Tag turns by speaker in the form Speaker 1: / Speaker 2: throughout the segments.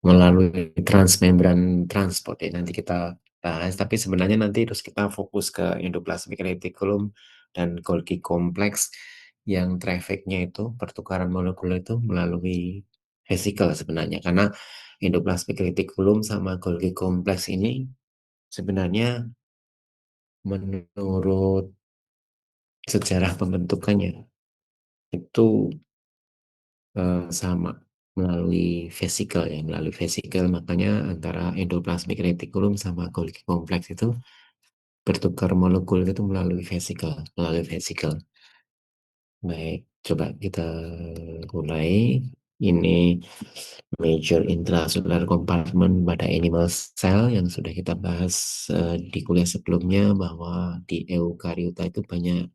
Speaker 1: melalui transmembran transport ya. Nanti kita bahas, tapi sebenarnya nanti terus kita fokus ke endoplasmic reticulum dan Golgi kompleks yang trafficnya itu pertukaran molekul itu melalui vesikel sebenarnya, karena endoplasmic reticulum sama Golgi kompleks ini sebenarnya menurut sejarah pembentukannya itu sama melalui vesikel ya, melalui vesikel, makanya antara endoplasmic reticulum sama Golgi kompleks itu bertukar molekul itu melalui vesikel. Baik, coba kita mulai. Ini major intracellular compartment pada animal cell yang sudah kita bahas di kuliah sebelumnya, bahwa di eukariota itu banyak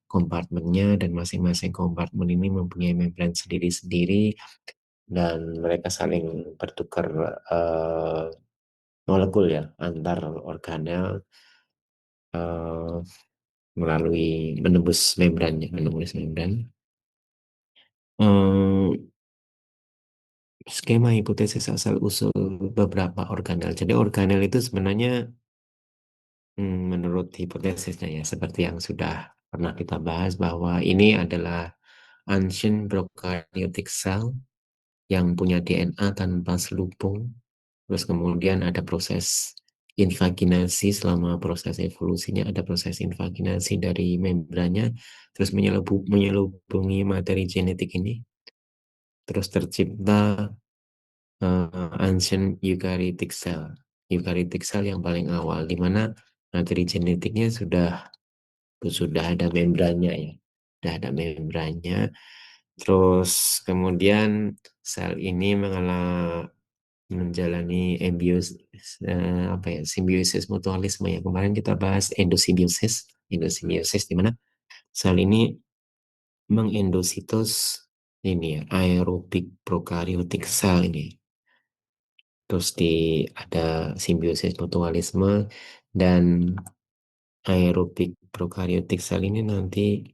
Speaker 1: kompartemennya dan masing-masing kompartemen ini mempunyai membran sendiri-sendiri dan mereka saling bertukar eh, molekul ya antar organel eh, melalui menembus membran. Eh, Skema hipotesis asal usul beberapa organel. Jadi organel itu sebenarnya menurut hipotesisnya ya seperti yang sudah pernah kita bahas, bahwa ini adalah ancient prokaryotic cell yang punya DNA tanpa selubung. Terus kemudian ada proses invaginasi, selama proses evolusinya ada proses invaginasi dari membrannya, terus menyelubungi materi genetik ini, terus tercipta ancient eukaryotic cell yang paling awal, di mana materi genetiknya sudah ada membrannya ya, sudah ada membrannya. Terus kemudian sel ini menjalani apa ya, simbiosis mutualisme ya. Kemarin kita bahas endosimbiosis di mana sel ini mengendositos ini ya, aerobik prokaryotik sel ini. Terus ada simbiosis mutualisme, dan aerobik prokaryotik sel ini nanti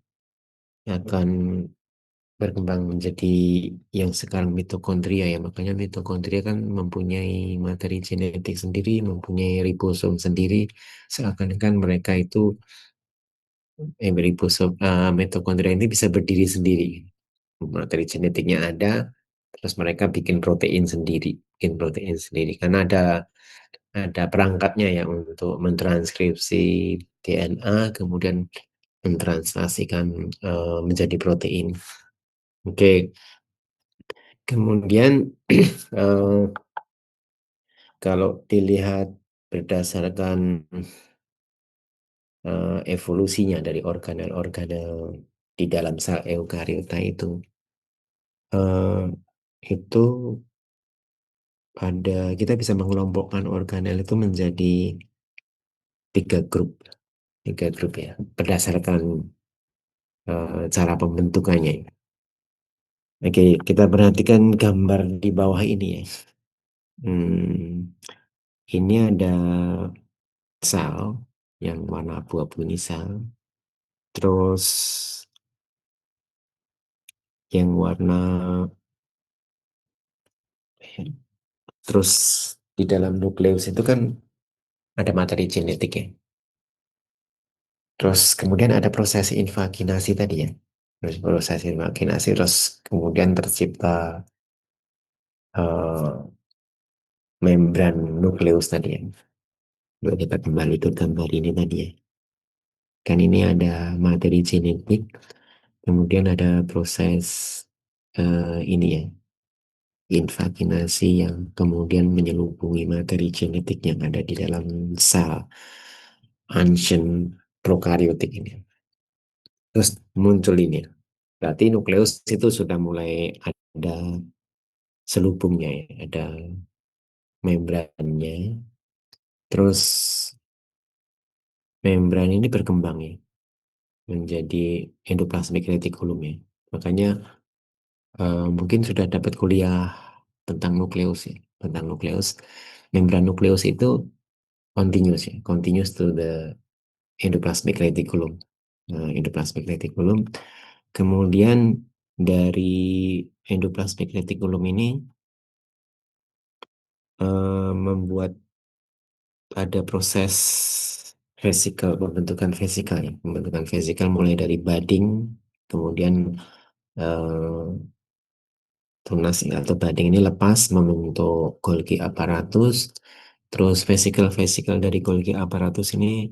Speaker 1: akan berkembang menjadi yang sekarang mitokondria ya. Makanya mitokondria kan mempunyai materi genetik sendiri, mempunyai ribosom sendiri. Seakan-akan mereka itu mitokondria ini bisa berdiri sendiri. Materi genetiknya ada, terus mereka bikin protein sendiri karena ada perangkatnya ya untuk mentranskripsi DNA, kemudian mentranslasikan menjadi protein. Oke, kemudian eh, kalau dilihat berdasarkan evolusinya dari organel-organel di dalam sel eukariota eh, itu kita bisa mengelompokkan organel itu menjadi tiga grup, ya, berdasarkan cara pembentukannya. Oke, kita perhatikan gambar di bawah ini ya. Hmm, ini ada sel yang warna abu-abu ini sel. Terus yang warna terus di dalam nukleus itu kan ada materi genetik ya. Terus kemudian ada proses invaginasi tadi ya. Terus proses invaginasi, terus kemudian tercipta eh, membran nukleus tadi ya. Coba kita kembali ke gambar ini tadi ya. Kan ini ada materi genetik, kemudian ada proses ini ya, invaginasi yang kemudian menyelubungi materi genetik yang ada di dalam sel ancient prokaryotik ini. Terus muncul ini. Berarti nukleus itu sudah mulai ada selubungnya ya, ada membrannya. Terus membran ini berkembang ya menjadi endoplasmic reticulum ya. Makanya mungkin sudah dapat kuliah tentang nukleus ya, tentang nukleus. Membran nukleus itu continuous to the endoplasmic reticulum. Endoplasmic reticulum. Kemudian dari endoplasmic reticulum ini membuat ada proses vesikal, pembentukan vesikal ya, pembentukan vesikal mulai dari budding, kemudian eh, tunas atau budding ini lepas membentuk Golgi apparatus, terus vesikel-vesikel dari Golgi apparatus ini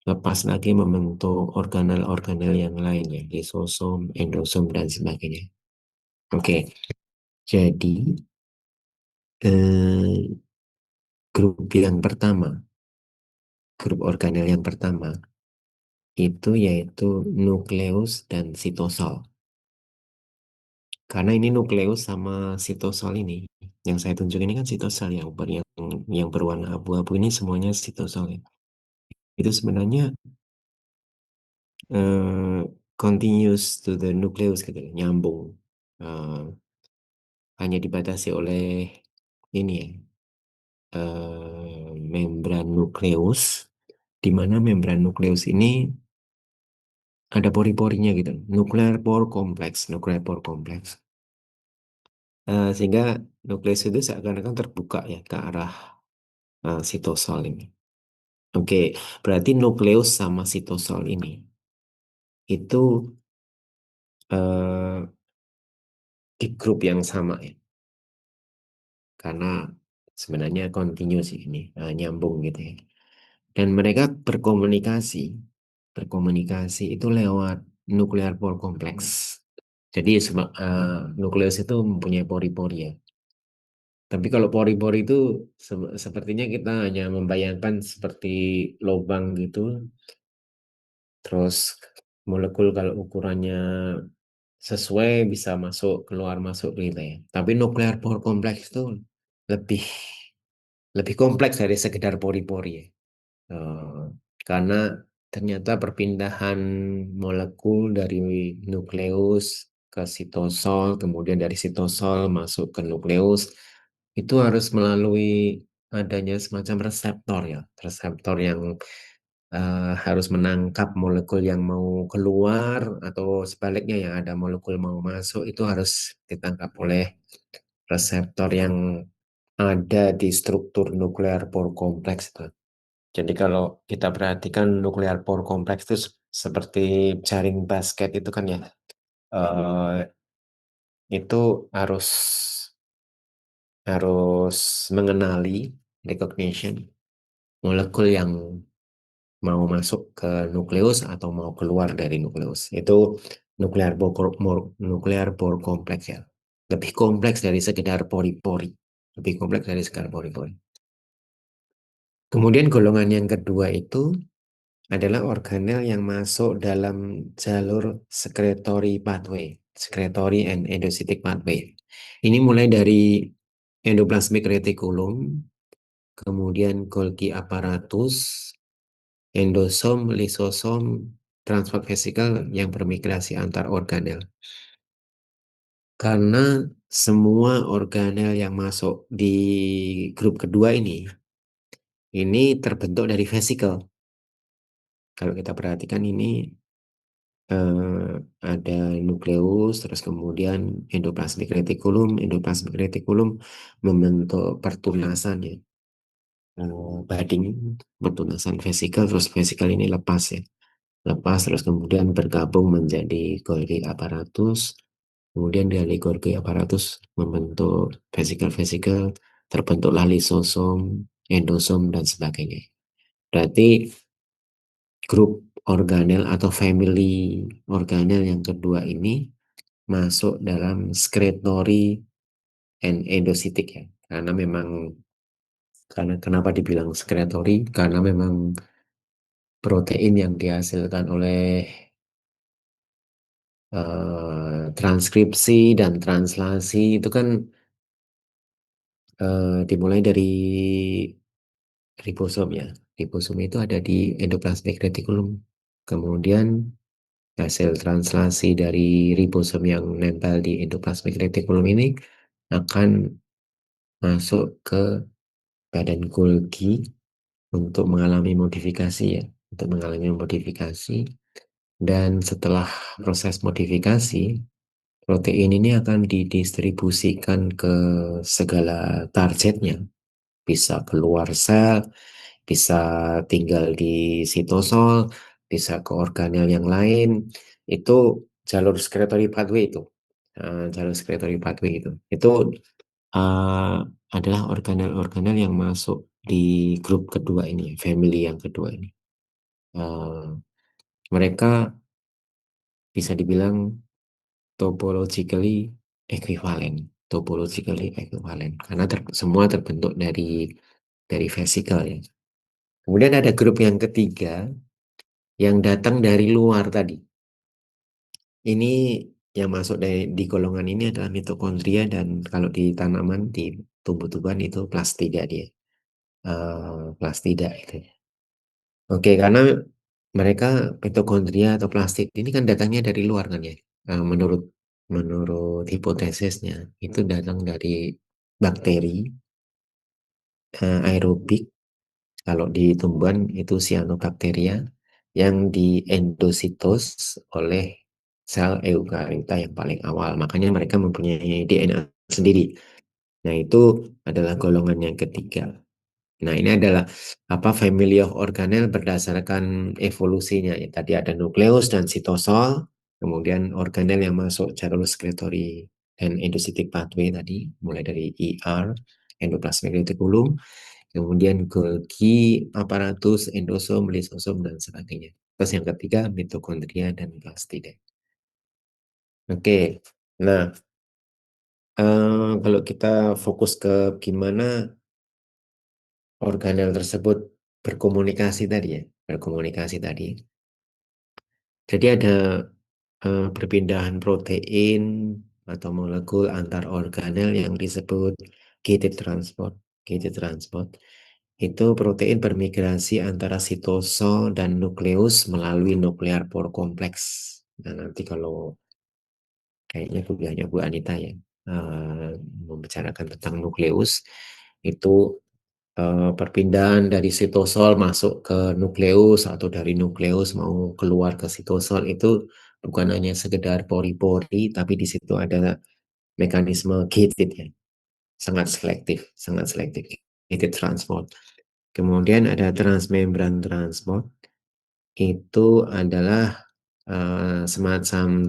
Speaker 1: lepas lagi membentuk organel-organel yang lain ya, lisosom, endosom dan sebagainya. Oke, jadi eh, grup yang pertama, grup organel yang pertama itu yaitu nukleus dan sitosol. Karena ini nukleus sama sitosol ini, yang saya tunjuk ini kan sitosol yang berwarna abu-abu ini semuanya sitosol ya. Itu sebenarnya eh, continuous to the nucleus gitu, ya, nyambung. Eh, hanya dibatasi oleh ini ya, membran nukleus, di mana membran nukleus ini ada pori-porinya gitu, nuclear pore complex, nuclear pore complex. Sehingga nukleus itu seakan-akan terbuka ya ke arah sitosol ini. Oke, berarti nukleus sama sitosol ini itu eh, di grup yang sama ya, karena sebenarnya continue sih ini, nyambung gitu ya. Dan mereka berkomunikasi itu lewat nuklear pore complex. Jadi nukleus itu mempunyai pori-pori ya. Tapi kalau pori-pori itu sepertinya kita hanya membayangkan seperti lubang gitu. Terus molekul kalau ukurannya sesuai bisa masuk gitu ya. Tapi nuklear pore complex itu lebih lebih kompleks dari sekedar pori-pori ya. Eh, karena ternyata perpindahan molekul dari nukleus ke sitosol, kemudian dari sitosol masuk ke nukleus, itu harus melalui adanya semacam reseptor ya, reseptor yang harus menangkap molekul yang mau keluar atau sebaliknya yang ada molekul mau masuk itu harus ditangkap oleh reseptor yang ada di struktur nuklear pore kompleks itu. Jadi kalau kita perhatikan nuklear pore kompleks itu seperti jaring basket itu kan ya, eh, itu harus harus mengenali recognition molekul yang mau masuk ke nukleus atau mau keluar dari nukleus. Itu nuklear pore kompleks ya. Lebih kompleks dari sekedar pori-pori. Lebih kompleks dari sekedar pori-pori. Kemudian golongan yang kedua itu adalah organel yang masuk dalam jalur secretory pathway, secretory and endocytic pathway. Ini mulai dari endoplasmic reticulum, kemudian Golgi apparatus, endosom, lisosom, transport vesikel yang bermigrasi antar organel. Karena semua organel yang masuk di grup kedua ini terbentuk dari vesikel. Kalau kita perhatikan ini eh, ada nukleus, terus kemudian endoplasmic reticulum membentuk pertunasan ya, budding, pertunasan vesikel, terus vesikel ini lepas ya, lepas terus kemudian bergabung menjadi Golgi apparatus, kemudian dari Golgi apparatus membentuk vesikel-vesikel, terbentuklah lisosom, endosom dan sebagainya. Berarti grup organel atau family organel yang kedua ini masuk dalam secretory and endocytic ya. Karena memang kenapa dibilang secretory? Karena memang protein yang dihasilkan oleh transkripsi dan translasi itu kan dimulai dari ribosom ya. Ribosom itu ada di endoplasmic reticulum. Kemudian hasil translasi dari ribosom yang nempel di endoplasmic reticulum ini akan masuk ke badan Golgi untuk mengalami modifikasi ya, untuk mengalami modifikasi. Dan setelah proses modifikasi, protein ini akan didistribusikan ke segala targetnya. bisa keluar sel, bisa tinggal di sitosol, bisa ke organel yang lain. Itu jalur secretory pathway itu. Jalur secretory pathway itu eh, adalah organel-organel yang masuk di grup kedua ini, family yang kedua ini. Eh, Mereka bisa dibilang topologically equivalent, topologically equivalent karena semua terbentuk dari vesicle ya. Kemudian ada grup yang ketiga yang datang dari luar tadi. Ini yang masuk di golongan ini adalah mitokondria dan kalau di tanaman di tumbuh-tumbuhan itu plastida dia. Plastida itu. Oke, karena mereka mitokondria atau plastid ini kan datangnya dari luar kan ya. Menurut menurut hipotesisnya itu datang dari bakteri aerobik. Kalau di tumbuhan itu cyanobacteria yang diendositos oleh sel eukariota yang paling awal. Makanya mereka mempunyai DNA sendiri. Nah, itu adalah golongan yang ketiga. Nah, ini adalah apa family of organel berdasarkan evolusinya. Ya, tadi ada nukleus dan sitosol, kemudian organel yang masuk jalur sekretori dan endositic pathway tadi, mulai dari ER, endoplasmic reticulum, kemudian Golgi, aparatus, endosom, lisosom, dan sebagainya. Terus yang ketiga, mitokondria dan plastida. Oke, nah kalau kita fokus ke gimana organel tersebut berkomunikasi tadi ya, berkomunikasi tadi. Jadi ada perpindahan protein atau molekul antar organel yang disebut gated transport. Gated transport itu protein bermigrasi antara sitosol dan nukleus melalui nuklear pore kompleks. Nah, nanti kalau kayaknya kuliahnya Bu Anita ya membicarakan tentang nukleus itu perpindahan dari sitosol masuk ke nukleus atau dari nukleus mau keluar ke sitosol itu bukan hanya sekedar pori-pori, tapi di situ ada mekanisme gated ya, sangat selektif, gated transport. Kemudian ada transmembran transport, itu adalah semacam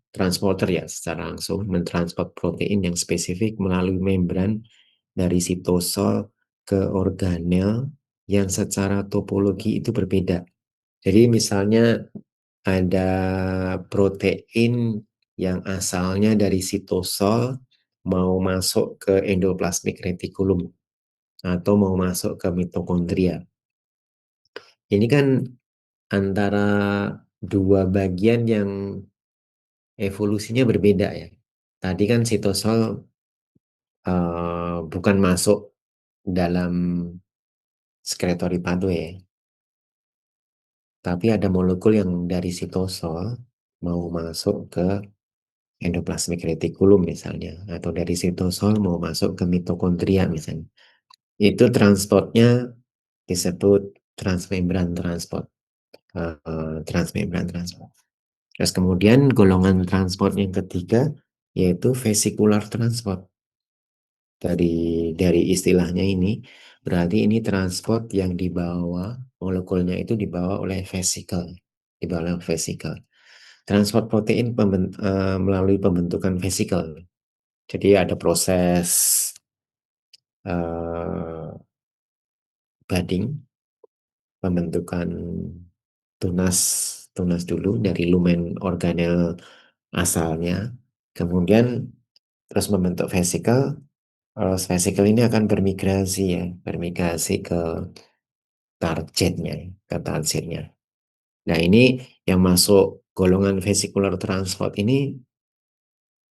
Speaker 1: transporter ya, secara langsung mentransport protein yang spesifik melalui membran dari sitosol ke organel yang secara topologi itu berbeda. Jadi misalnya ada protein yang asalnya dari sitosol mau masuk ke endoplasmic reticulum atau mau masuk ke mitokondria. Ini kan antara dua bagian yang evolusinya berbeda ya. Tadi kan sitosol bukan masuk dalam secretory pathway ya. Tapi ada molekul yang dari sitosol mau masuk ke endoplasmic reticulum misalnya, atau dari sitosol mau masuk ke mitokondria misalnya. Itu transportnya disebut transmembran transport. Transmembran transport. Terus kemudian golongan transport yang ketiga yaitu vesicular transport. Dari istilahnya ini berarti ini transport yang dibawa molekulnya itu dibawa oleh vesicle, dibawa oleh vesicle. Transport protein melalui pembentukan vesicle. Jadi ada proses uh, budding, pembentukan tunas tunas dulu dari lumen organel asalnya, kemudian terus membentuk vesicle. Vesicle ini akan bermigrasi ya, bermigrasi targetnya, ke targetnya. Nah, ini yang masuk golongan vesicular transport ini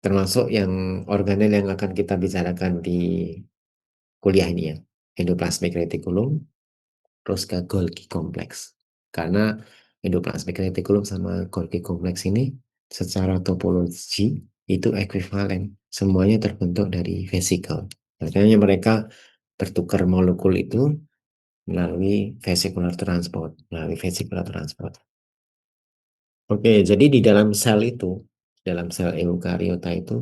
Speaker 1: termasuk yang organel yang akan kita bicarakan di kuliah ini ya. Endoplasmic reticulum, terus ke Golgi kompleks. Karena endoplasmic reticulum sama Golgi kompleks ini secara topologi itu ekuivalen. Semuanya terbentuk dari vesicle. Makanya mereka bertukar molekul itu melalui vesicular transport. Oke, jadi di dalam sel itu, dalam sel eukariota itu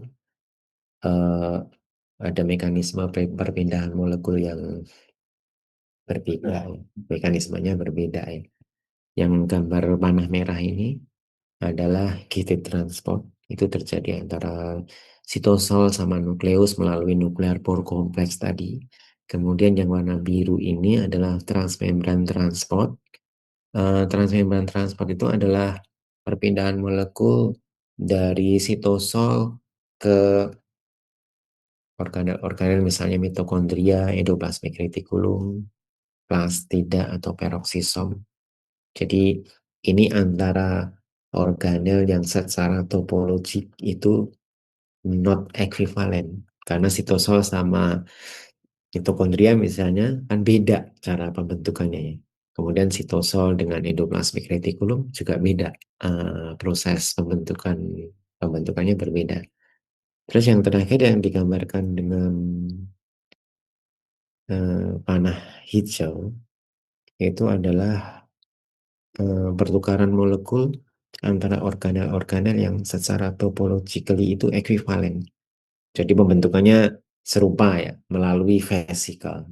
Speaker 1: ada mekanisme perpindahan molekul yang berbeda, mekanismenya berbeda ya. Yang gambar panah merah ini adalah gated transport, itu terjadi antara sitosol sama nukleus melalui nuklear pore kompleks tadi. Kemudian yang warna biru ini adalah transmembran transport. Transmembran transport itu adalah perpindahan molekul dari sitosol ke organel-organel misalnya mitokondria, endoplasmic reticulum, plastida atau peroksisom. Jadi ini antara organel yang secara topologik itu not equivalent karena sitosol sama mitokondria misalnya kan beda cara pembentukannya ya. Kemudian sitosol dengan endoplasmic reticulum juga beda, proses pembentukannya berbeda. Terus yang terakhir yang digambarkan dengan panah hijau itu adalah pertukaran molekul antara organel-organel yang secara topologically itu ekuivalen. Jadi pembentukannya serupa ya melalui vesikel.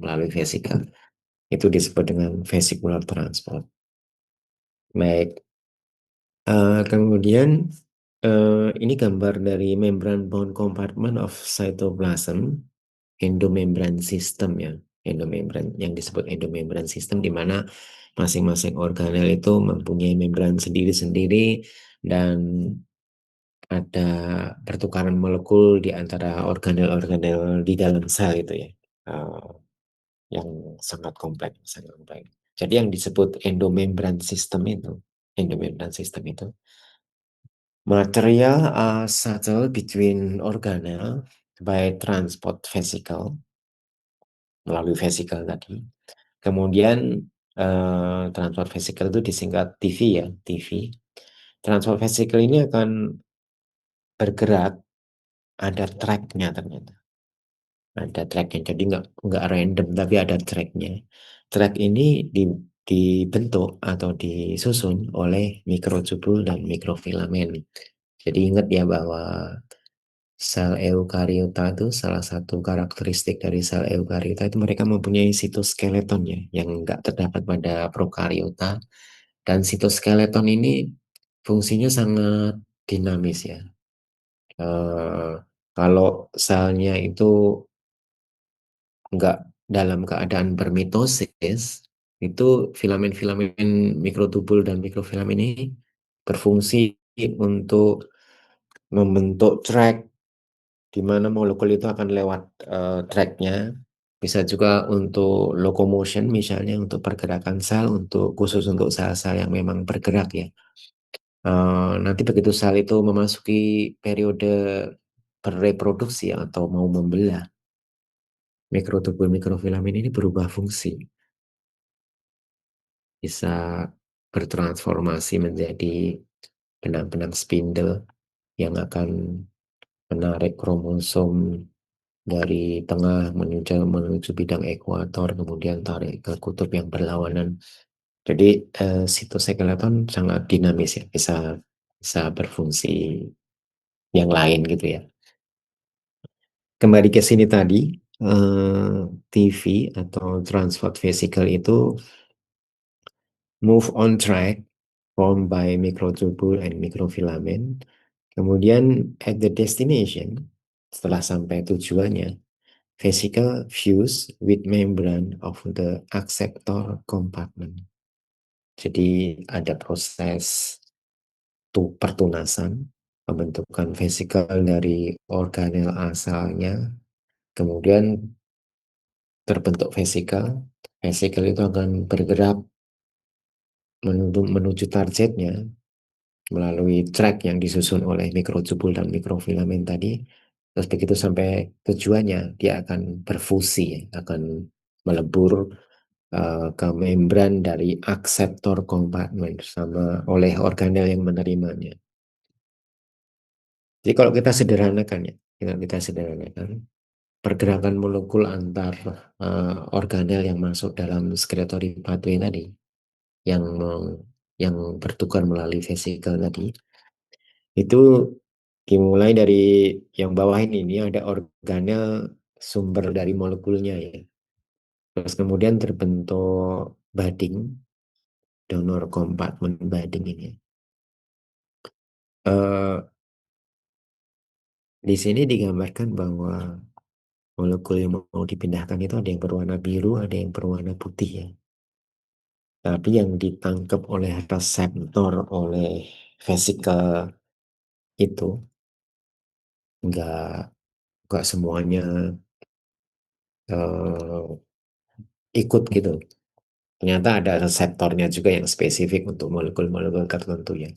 Speaker 1: Itu disebut dengan vesicular transport. Baik, kemudian ini gambar dari membran bound compartment of cytoplasm, endomembran system ya, endomembran yang disebut endomembran system di mana masing-masing organel itu mempunyai membran sendiri-sendiri dan ada pertukaran molekul di antara organel-organel di dalam sel itu ya, eh, yang sangat kompleks. Jadi yang disebut endomembran system itu material are settled between organel by transport vesicle melalui vesicle tadi. Kemudian transport vesicle itu disingkat TV ya, TV. Transport vesicle ini akan bergerak, ada tracknya ternyata. Ada tracknya, jadi nggak random, tapi ada tracknya. Track ini dibentuk atau disusun oleh mikrotubul dan mikrofilamen. Jadi ingat ya bahwa sel eukariota itu salah satu karakteristik dari sel eukariota itu mereka mempunyai sitoskeleton ya, yang nggak terdapat pada prokariota. Dan sitoskeleton ini fungsinya sangat dinamis ya. Eh, Kalau selnya itu nggak dalam keadaan bermitosis, itu filamen-filamen mikrotubul dan mikrofilamen ini berfungsi untuk membentuk track di mana molekul itu akan lewat tracknya. Bisa juga untuk locomotion, misalnya untuk pergerakan sel, untuk khusus untuk sel-sel yang memang bergerak ya. Nanti begitu sel itu memasuki periode bereproduksi atau mau membelah, mikrotubul mikrofilamen ini berubah fungsi, bisa bertransformasi menjadi benang-benang spindle yang akan menarik kromosom dari tengah menuju bidang ekuator, kemudian tarik ke kutub yang berlawanan. Jadi sitoskeleton sangat dinamis ya, bisa bisa berfungsi yang lain gitu ya. Kembali ke sini tadi, TV atau transport vesicle itu move on track formed by microtubule and microfilament. Kemudian at the destination, setelah sampai tujuannya, vesicle fuse with membrane of the acceptor compartment. Jadi ada proses pertunasan, pembentukan vesicle dari organel asalnya, kemudian terbentuk vesicle. Vesicle itu akan bergerak menuju targetnya melalui track yang disusun oleh mikrotubul dan mikrofilamen tadi. Terus begitu sampai tujuannya, dia akan berfusi, akan melebur ke membran dari akseptor kompartmen sama oleh organel yang menerimanya. Jadi kalau kita sederhanakan, pergerakan molekul antar organel yang masuk dalam excretory pathway tadi, yang yang bertukar melalui vesicle tadi, itu dimulai dari yang bawah ini ada organel sumber dari molekulnya ya. Terus kemudian terbentuk budding, donor compartment budding ini. Eh, di sini digambarkan bahwa molekul yang mau dipindahkan itu ada yang berwarna biru, ada yang berwarna putih ya. Tapi yang ditangkap oleh reseptor, oleh vesikel itu nggak nggak semuanya eh, ikut gitu. Ternyata ada reseptornya juga yang spesifik untuk molekul-molekul tertentu ya.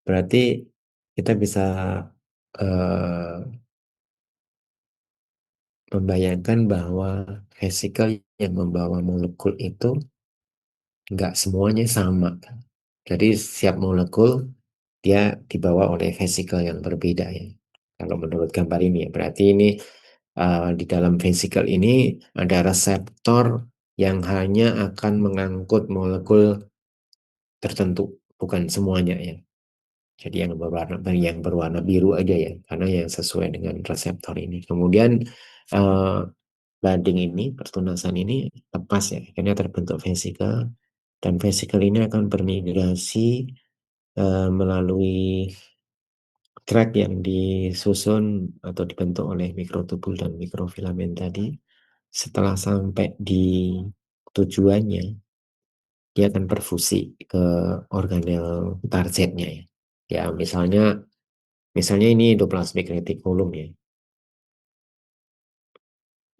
Speaker 1: Berarti kita bisa eh, membayangkan bahwa vesikel yang membawa molekul itu nggak semuanya sama. Jadi setiap molekul dia dibawa oleh vesikel yang berbeda ya. Kalau menurut gambar ini ya, berarti ini di dalam vesikel ini ada reseptor yang hanya akan mengangkut molekul tertentu, bukan semuanya ya. Jadi yang berwarna biru aja ya, karena yang sesuai dengan reseptor ini. Kemudian eh, banding ini, pertunasan ini lepas ya, akhirnya terbentuk vesikel dan vesikel ini akan bermigrasi melalui track yang disusun atau dibentuk oleh mikrotubul dan mikrofilamen tadi. Setelah sampai di tujuannya, dia akan berfusi ke organel targetnya ya. Ya, misalnya ini endoplasmic reticulum ya,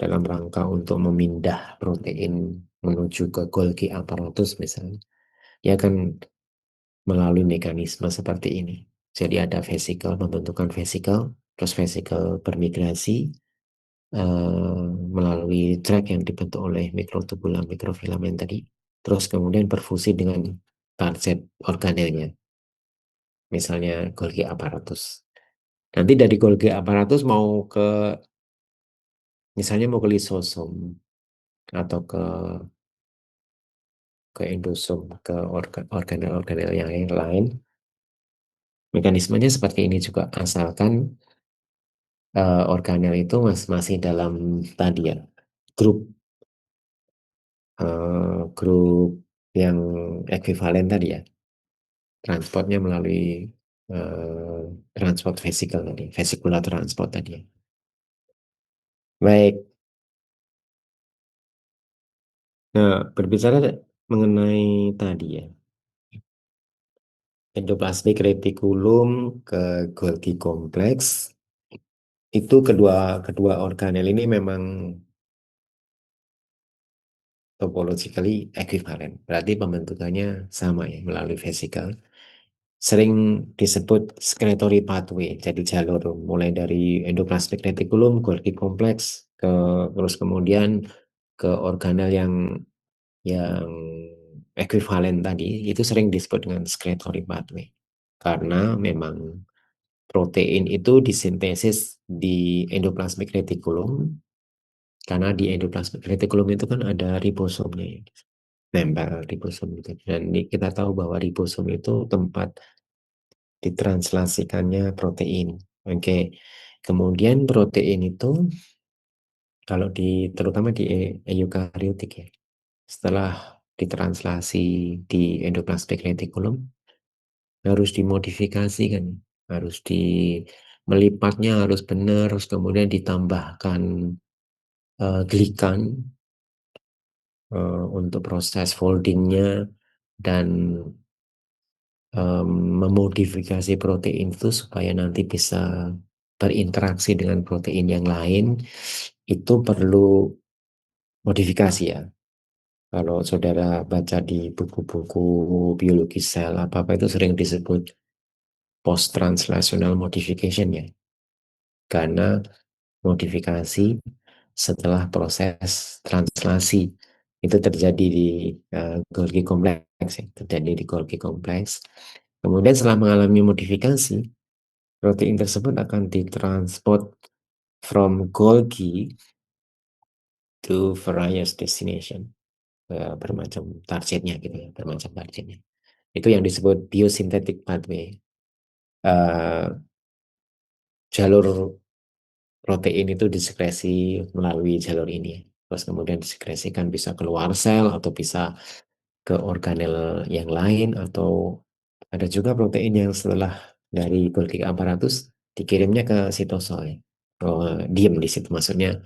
Speaker 1: dalam rangka untuk memindah protein menuju ke Golgi apparatus misalnya, ya akan melalui mekanisme seperti ini. Jadi ada vesikel, pembentukan vesikel, terus vesikel bermigrasi melalui track yang dibentuk oleh mikrotubulan mikrofilamen tadi, terus kemudian berfusi dengan target organelnya, misalnya Golgi apparatus. Nanti dari Golgi apparatus mau ke, misalnya mau ke lisosom atau ke endosom, ke organel-organel yang lain, mekanismenya seperti ini juga, asalkan organel itu masih dalam tadi ya, grup grup yang ekuivalen tadi ya, transportnya melalui eh, transport vesikel tadi, vesikular transport tadi ya. Baik, nah berbicara mengenai tadi ya, endoplasmic reticulum ke Golgi kompleks, itu kedua kedua organel ini memang topologically equivalent. Berarti pembentukannya sama ya melalui vesikel. Sering disebut secretory pathway, jadi jalur mulai dari endoplasmic reticulum, Golgi kompleks, terus kemudian ke organel yang ekuivalen tadi, itu sering disebut dengan secretory pathway. Karena memang protein itu disintesis di endoplasmic reticulum, karena di endoplasmic reticulum itu kan ada ribosomnya ya, nempel ribosom itu. Dan kita tahu bahwa ribosom itu tempat ditranslasikannya protein. Oke. Kemudian protein itu kalau terutama di eukariotik ya, setelah ditranslasi di endoplasmic reticulum harus dimodifikasi kan, harus melipatnya harus benar, harus kemudian ditambahkan glikan untuk proses foldingnya dan memodifikasi protein itu supaya nanti bisa berinteraksi dengan protein yang lain, itu perlu modifikasi ya. Kalau saudara baca di buku-buku biologi sel apa-apa itu sering disebut post-translational modification ya. Karena modifikasi setelah proses translasi itu terjadi di Golgi kompleks ya, terjadi di Golgi kompleks. Kemudian setelah mengalami modifikasi, protein tersebut akan ditransport from Golgi to various destination, bermacam targetnya gitu ya, bermacam targetnya. Itu yang disebut biosynthetic pathway. Eh, jalur protein itu disekresi melalui jalur ini. Terus kemudian disekresikan bisa keluar sel atau bisa ke organel yang lain atau ada juga protein yang setelah dari Golgi aparatus dikirimnya ke sitosol. Ya. Oh, diem di situ maksudnya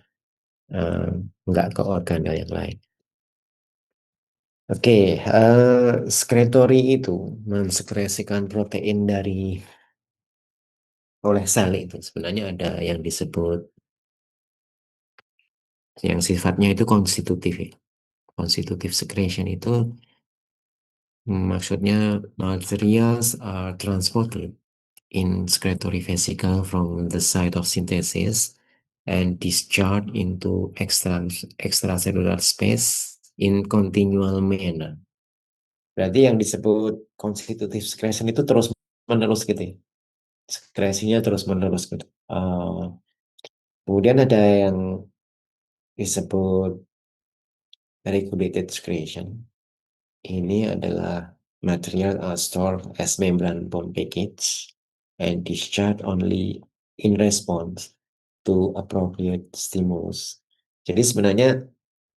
Speaker 1: eh, nggak ke organel yang lain. Oke, sekretori itu mensekresikan protein dari oleh sel itu sebenarnya ada yang disebut yang sifatnya itu konstitutif ya. Constitutive secretion itu maksudnya materials are transported in secretory vesicle from the site of synthesis and discharged into extracellular space in continual manner. Berarti yang disebut constitutive secretion itu terus menerus gitu ya. Sekresinya terus menerus gitu. Kemudian ada yang disebut regulated secretion. Ini adalah material stored as membrane bond package and discharged only in response to appropriate stimulus. Jadi sebenarnya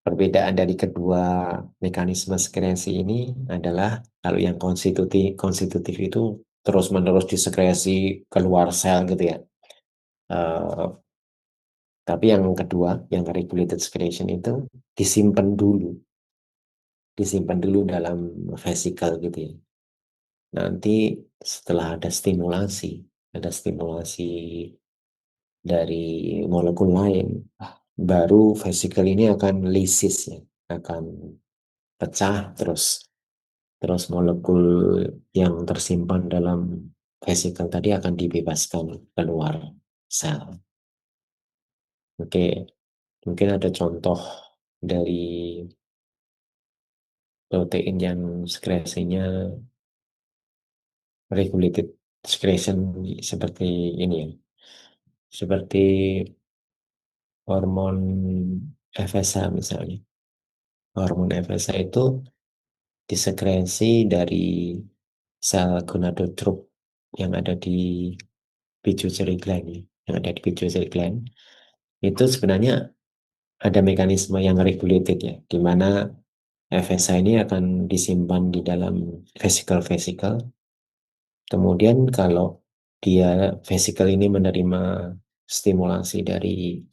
Speaker 1: perbedaan dari kedua mekanisme sekresi ini adalah kalau yang konstitutif itu terus-menerus disekresi keluar sel gitu ya. Eh, tapi yang kedua, yang regulated secretion itu disimpan dulu, disimpan dulu dalam vesicle gitu ya. Nanti setelah ada stimulasi dari molekul lain, baru vesicle ini akan lysis ya, akan pecah terus terus molekul yang tersimpan dalam vesicle tadi akan dibebaskan keluar sel. Oke, mungkin ada contoh dari protein yang sekresinya regulated secretion seperti ini ya. Seperti hormon FSH misalnya. Hormon FSH itu disekresi dari sel gonadotroph yang ada di pituitary gland ya. Yang ada di pituitary gland itu sebenarnya ada mekanisme yang regulated ya, di mana FSH ini akan disimpan di dalam vesicle-vesicle. Kemudian kalau dia vesicle ini menerima stimulasi dari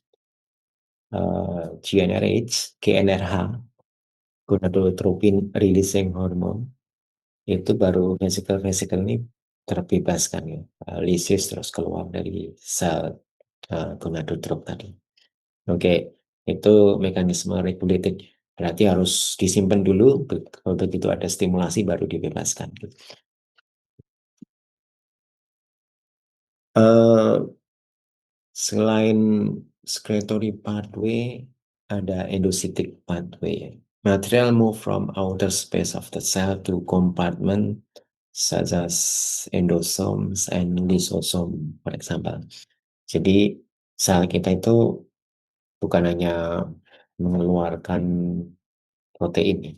Speaker 1: GnRH, gonadotropin releasing hormone, itu baru vesicle-vesicle ini terbebaskan ya, lysis terus keluar dari sel gonadotroph tadi. Oke, itu mekanisme regulated. Berarti harus disimpan dulu, begitu ada stimulasi baru dibebaskan. Eh, Selain secretory pathway, ada endocytic pathway. Material move from outer space of the cell to compartment such as endosomes and lysosome, for example. Jadi sel kita itu bukan hanya mengeluarkan protein, ya.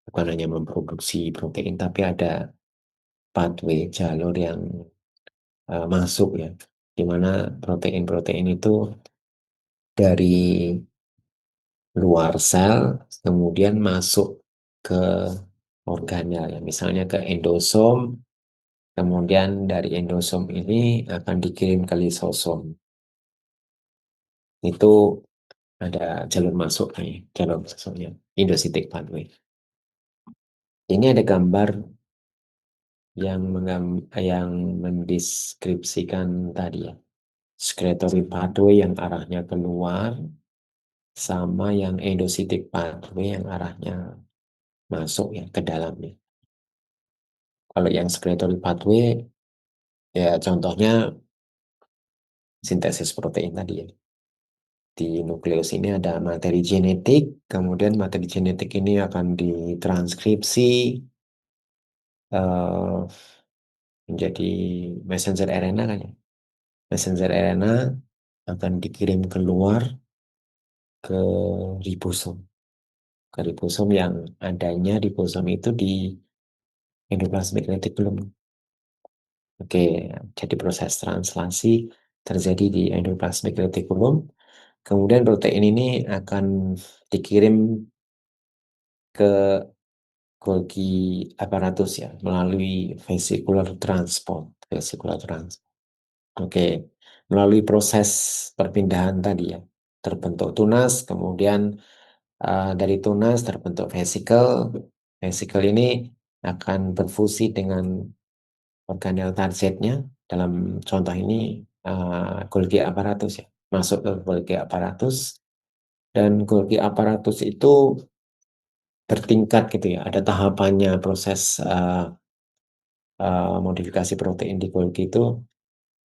Speaker 1: Bukan hanya memproduksi protein, tapi ada pathway, jalur yang masuk ya, di mana protein-protein itu dari luar sel kemudian masuk ke organel ya, misalnya ke endosom, kemudian dari endosom ini akan dikirim ke lisosom. Itu ada jalur masuk nih, jalur masuknya, endocytic pathway. Ini ada gambar yang mendeskripsikan tadi ya, secretory pathway yang arahnya keluar sama yang endocytic pathway yang arahnya masuk ya ke dalamnya. Kalau yang secretory pathway ya contohnya sintesis protein tadi ya. Di nukleus ini ada materi genetik, kemudian materi genetik ini akan ditranskripsi eh, menjadi messenger RNA kan ya. Messenger RNA akan dikirim keluar ke ribosom. Ke ribosom yang adanya ribosom itu di endoplasmic reticulum. Oke, jadi proses translasi terjadi di endoplasmic reticulum. Kemudian protein ini akan dikirim ke Golgi aparatus ya melalui vesicular transport. Vesicular transport. Oke, melalui proses perpindahan tadi ya, terbentuk tunas, kemudian dari tunas terbentuk vesikel. Vesikel ini akan berfusi dengan organel targetnya. Dalam contoh ini Golgi aparatus ya, masuk ke Golgi aparatus, dan Golgi aparatus itu bertingkat gitu ya, ada tahapannya proses modifikasi protein di Golgi itu.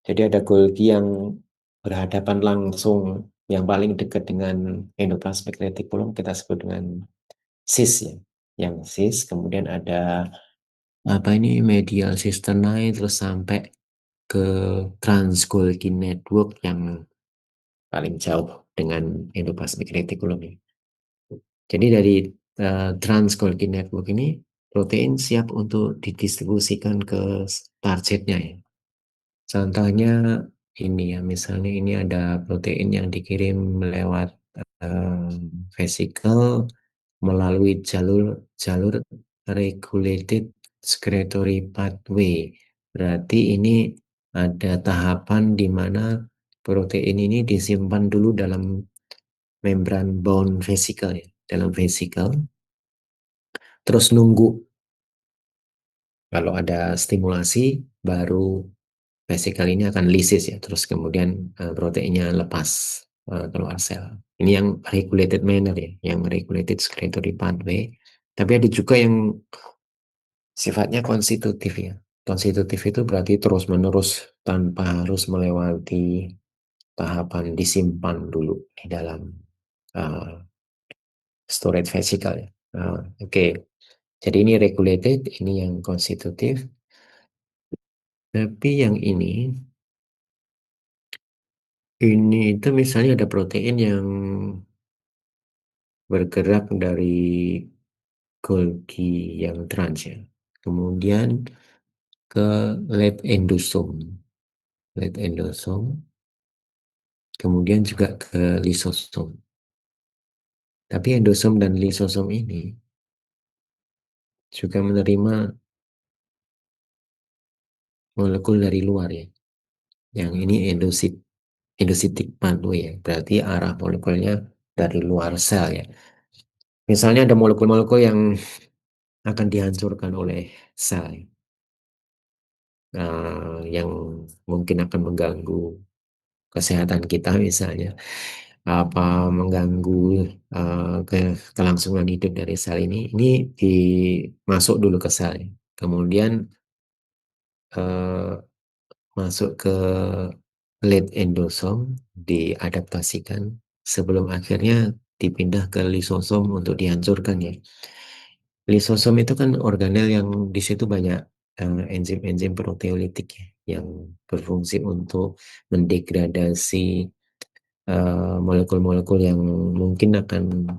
Speaker 1: Jadi ada Golgi yang berhadapan langsung, yang paling dekat dengan endoplasmic reticulum kita sebut dengan cis ya, yang cis. Kemudian ada apa ini medial cisternae terus sampai ke trans Golgi network yang paling jauh dengan endoplasmic reticulum ini. Jadi dari trans Golgi network ini protein siap untuk didistribusikan ke targetnya ya. Contohnya ini ya, misalnya ini ada protein yang dikirim lewat vesikel melalui jalur jalur regulated secretory pathway. Berarti ini ada tahapan di mana protein ini disimpan dulu dalam membran bound vesicle ya, dalam vesicle, terus nunggu kalau ada stimulasi baru vesicle ini akan lysis ya, terus kemudian proteinnya lepas keluar sel. Ini yang regulated manner ya, yang regulated secretory pathway. Tapi ada juga yang sifatnya konstitutif ya. Konstitutif itu berarti terus-menerus tanpa harus melewati tahapan disimpan dulu di dalam uh, storage vesicle ya. Oke. Jadi ini regulated, ini yang konstitutif. Tapi yang ini itu misalnya ada protein yang bergerak dari Golgi yang trans ya. Kemudian ke late endosome. Late endosome. Kemudian juga ke lisosom. Tapi endosom dan lisosom ini juga menerima molekul dari luar ya. Yang ini endositic pathway ya. Berarti arah molekulnya dari luar sel ya. Misalnya ada molekul-molekul yang akan dihancurkan oleh sel yang mungkin akan mengganggu kesehatan kita misalnya, apa mengganggu ke kelangsungan hidup dari sel ini dimasuk dulu ke sel, kemudian eh, masuk ke late endosome, diadaptasikan sebelum akhirnya dipindah ke lisosom untuk dihancurkan ya. Lisosom itu kan organel yang di situ banyak enzim-enzim proteolitik ya, yang berfungsi untuk mendegradasi molekul-molekul yang mungkin akan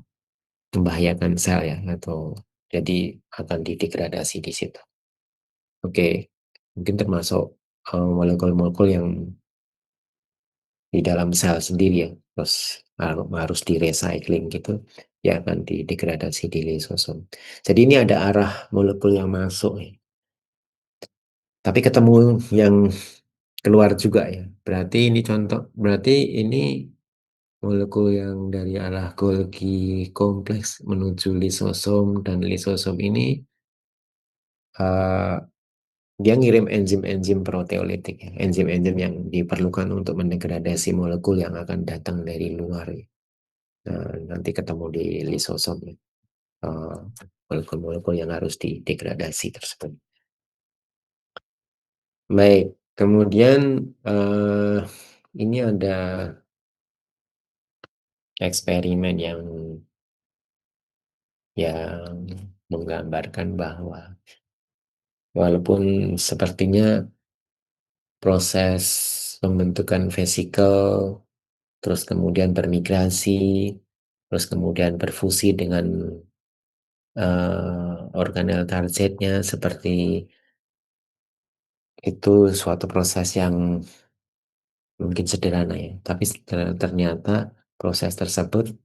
Speaker 1: membahayakan sel ya, atau jadi akan didegradasi di situ. Oke, mungkin termasuk molekul-molekul yang di dalam sel sendiri ya, terus harus di recycling gitu, ya akan didegradasi di lisosom. Jadi ini ada arah molekul yang masuk ya. Tapi ketemu yang keluar juga ya. Berarti ini contoh, berarti ini molekul yang dari arah Golgi kompleks menuju lisosom, dan lisosom ini eh, dia ngirim enzim-enzim proteolitik, ya, enzim-enzim yang diperlukan untuk mendegradasi molekul yang akan datang dari luar ya. Nah, nanti ketemu di lisosom ya. Eh, molekul-molekul yang harus didegradasi tersebut. Baik, kemudian ini ada eksperimen yang menggambarkan bahwa walaupun sepertinya proses pembentukan vesikel, terus kemudian bermigrasi, terus kemudian berfusi dengan organel targetnya, seperti itu suatu proses yang mungkin sederhana ya, tapi ternyata proses tersebut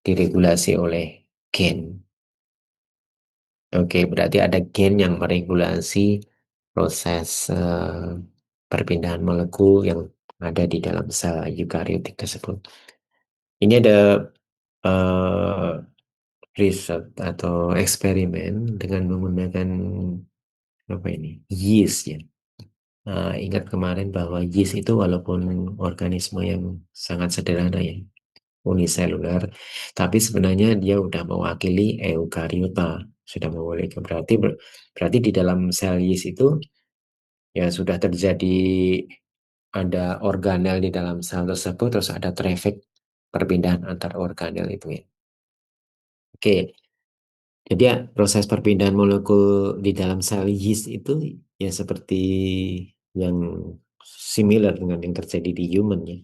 Speaker 1: diregulasi oleh gen. Oke, berarti ada gen yang meregulasi proses perpindahan molekul yang ada di dalam sel eukariotik tersebut. Ini ada eh, riset atau eksperimen dengan menggunakan apa ini? Yeast ya. Ingat kemarin bahwa yeast itu walaupun organisme yang sangat sederhana ya, uniseluler, tapi sebenarnya dia udah mewakili eukariota, sudah mewakili berarti di dalam sel yeast itu ya sudah terjadi ada organel di dalam sel tersebut, terus ada traffic perpindahan antar organel itu ya. Oke, jadi ya, proses perpindahan molekul di dalam sel yeast itu ya seperti yang similar dengan yang terjadi di human ya.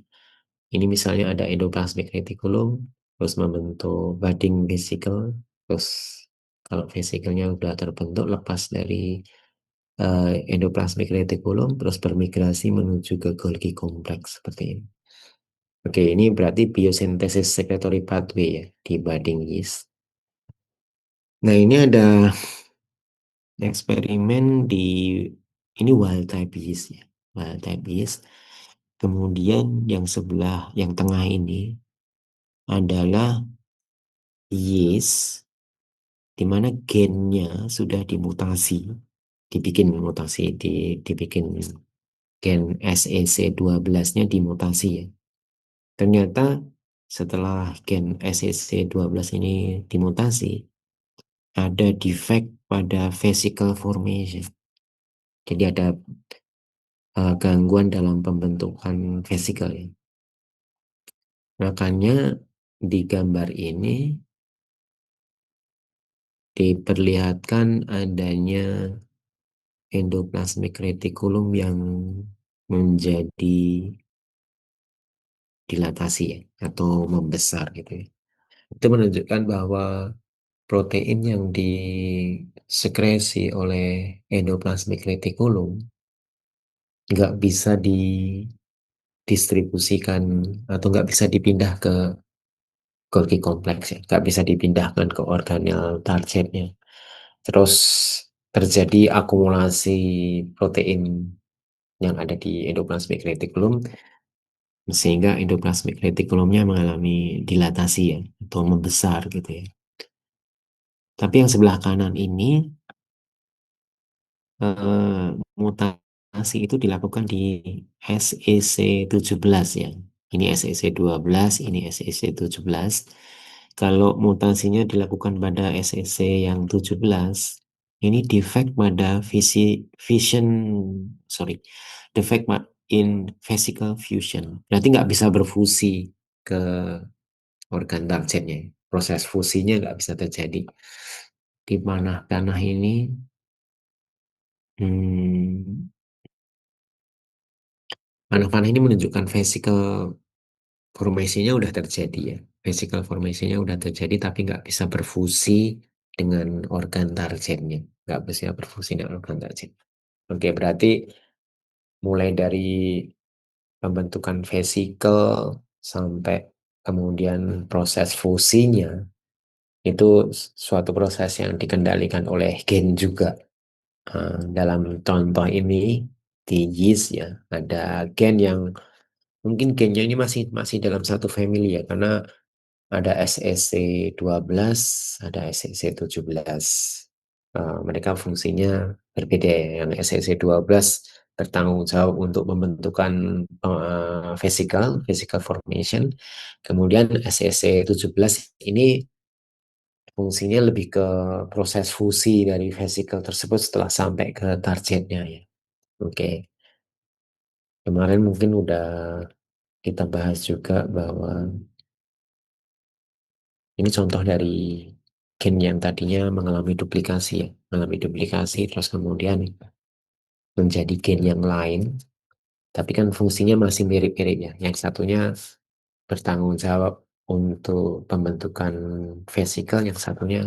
Speaker 1: Ini misalnya ada endoplasmic reticulum, terus membentuk budding vesicle, terus kalau vesikelnya udah terbentuk lepas dari endoplasmic reticulum, terus bermigrasi menuju ke Golgi kompleks seperti ini. Oke, ini berarti biosintesis secretory pathway ya di budding yeast. Nah, ini ada eksperimen di ini wild type yeast ya, wild type yeast. Kemudian yang sebelah, yang tengah ini adalah yeast di mana gennya sudah dimutasi, dibikin gen SEC12-nya dimutasi ya. Ternyata setelah gen SEC12 ini dimutasi, ada defect pada vesicle formation. Jadi ada gangguan dalam pembentukan vesicle ya. Makanya di gambar ini diperlihatkan adanya endoplasmic reticulum yang menjadi dilatasi ya, atau membesar gitu ya. Itu menunjukkan bahwa protein yang disekresi oleh endoplasmic reticulum nggak bisa didistribusikan atau nggak bisa dipindah ke Golgi kompleks ya, nggak bisa dipindahkan ke organel targetnya. Terus terjadi akumulasi protein yang ada di endoplasmic reticulum sehingga endoplasmic reticulumnya mengalami dilatasi ya atau membesar gitu ya. Tapi yang sebelah kanan ini mutasi itu dilakukan di SEC17 ya. Ini SEC12, ini SEC17. Kalau mutasinya dilakukan pada SEC yang 17, ini defect pada vision, sorry, defect in vesicle fusion. Berarti nggak bisa berfusi ke organ targetnya. Proses fusinya nggak bisa terjadi. Di mana tanah ini Hmm, panah-panah ini menunjukkan vesicle formasinya udah terjadi ya. Vesicle formasinya udah terjadi tapi nggak bisa berfusi dengan organ targetnya. Nggak bisa berfusi dengan organ target. Oke, berarti mulai dari pembentukan vesicle sampai kemudian proses fusinya itu suatu proses yang dikendalikan oleh gen juga. Dalam contoh ini di yeast ya ada gen yang mungkin gennya ini masih masih dalam satu family ya, karena ada SEC12, ada SEC17. Mereka fungsinya berbeda ya. Yang SEC12 bertanggung jawab untuk pembentukan vesicle formation. Kemudian SEC17 ini fungsinya lebih ke proses fusi dari vesicle tersebut setelah sampai ke targetnya ya. Oke, kemarin mungkin udah kita bahas juga bahwa ini contoh dari gen yang tadinya mengalami duplikasi ya, mengalami duplikasi terus kemudian menjadi gen yang lain, tapi kan fungsinya masih mirip-mirip ya. Yang satunya bertanggung jawab untuk pembentukan vesicle, yang satunya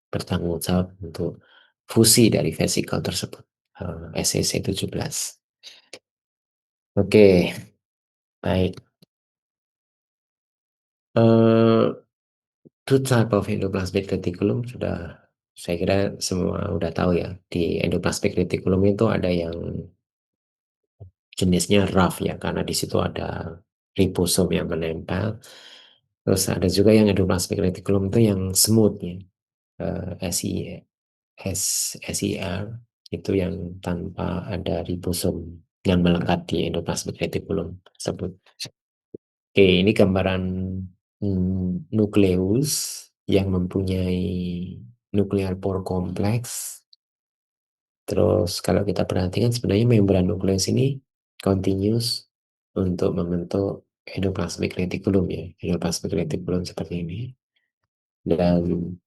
Speaker 1: bertanggung jawab untuk fusi dari vesicle tersebut. SEC17. Oke, Baik. Eh, Two type of endoplasmic reticulum sudah saya kira semua udah tahu ya. Di endoplasmic reticulum itu ada yang jenisnya rough ya, karena di situ ada ribosom yang menempel. Terus ada juga yang endoplasmic reticulum itu yang smooth ya, SI, SIR itu yang tanpa ada ribosom yang melekat di endoplasmic reticulum tersebut. Oke, ini gambaran nukleus yang mempunyai nuklear pore kompleks. Terus kalau kita perhatikan sebenarnya membran nukleus ini continuous untuk membentuk endoplasmic reticulum ya. Endoplasmic reticulum seperti ini. Dan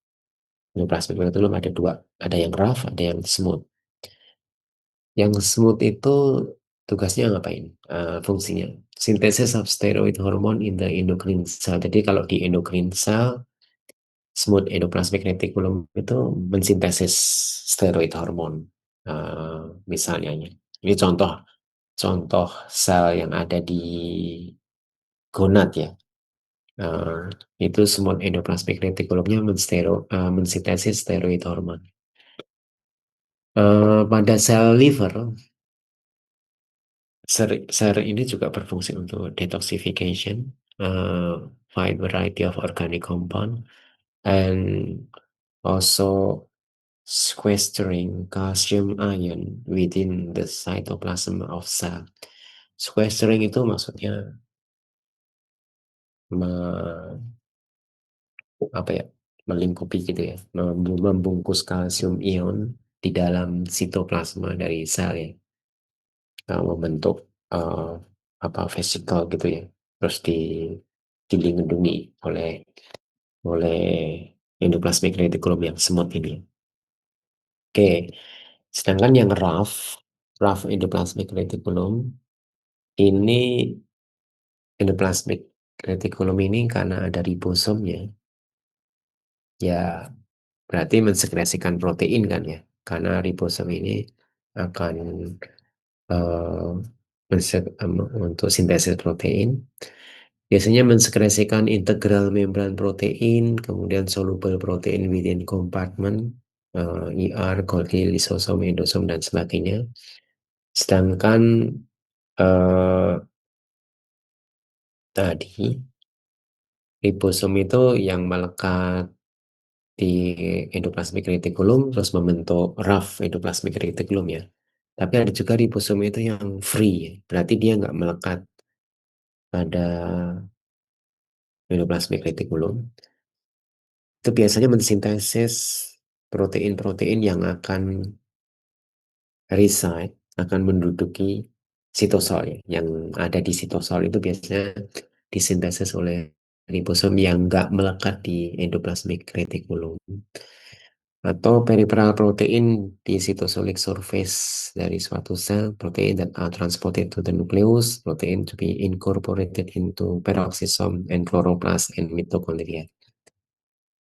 Speaker 1: endoplasmic reticulum ada dua, ada yang rough, ada yang smooth. Yang smooth itu tugasnya ngapain? Fungsinya synthesis of steroid hormone in the endocrine cell. Jadi kalau di endocrine cell, smooth endoplasmic reticulum itu mensintesis steroid hormone. Eh, Misalnya, ini contoh contoh sel yang ada di gonad ya. Eh, itu smooth endoplasmic reticulumnya mensintesis steroid hormone. Pada sel liver, ser ini juga berfungsi untuk detoxification, uh, find variety of organic compound, and also sequestering calcium ion within the cytoplasm of cell. Sequestering itu maksudnya me- apa ya, melingkupi gitu ya, membungkus kalsium ion di dalam sitoplasma dari sel ya, membentuk eh, apa vesikel gitu ya, terus dilindungi oleh oleh endoplasmic reticulum yang smooth ini. Oke, sedangkan yang rough endoplasmic reticulum ini, endoplasmic reticulum ini karena ada ribosomnya, ya berarti mensekresikan protein kan ya, karena ribosom ini akan eh, untuk sintesis protein. Biasanya mensekresikan integral membran protein, kemudian soluble protein within compartment, ER, Golgi, lisosom, endosom, dan sebagainya. Sedangkan eh, tadi ribosom itu yang melekat di endoplasmic reticulum terus membentuk rough endoplasmic reticulum ya. Tapi ada juga ribosom itu yang free, ya. Berarti dia nggak melekat pada endoplasmic reticulum. Itu biasanya mensintesis protein-protein yang akan reside, akan menduduki sitosol ya. Yang ada di sitosol itu biasanya disintesis oleh ribosom yang nggak melekat di endoplasmic reticulum. Atau peripheral protein di cytosolic surface dari suatu sel, protein that are transported to the nucleus, protein to be incorporated into peroxisome and chloroplast and mitochondria.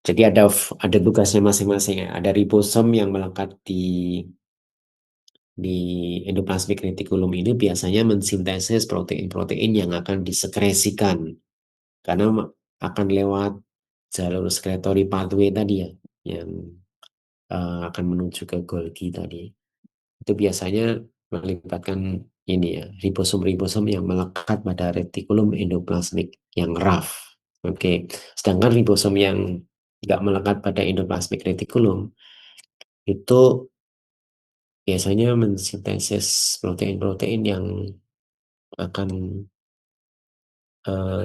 Speaker 1: Jadi ada tugasnya masing-masing ya. Ada ribosom yang melekat di endoplasmic reticulum ini biasanya mensintesis protein-protein yang akan disekresikan karena akan lewat jalur secretory pathway tadi ya, yang akan menuju ke Golgi tadi. Itu biasanya melibatkan ini ya, ribosom-ribosom yang melekat pada retikulum endoplasmik yang rough. Oke, sedangkan ribosom yang nggak melekat pada endoplasmik retikulum itu biasanya mensintesis protein-protein yang akan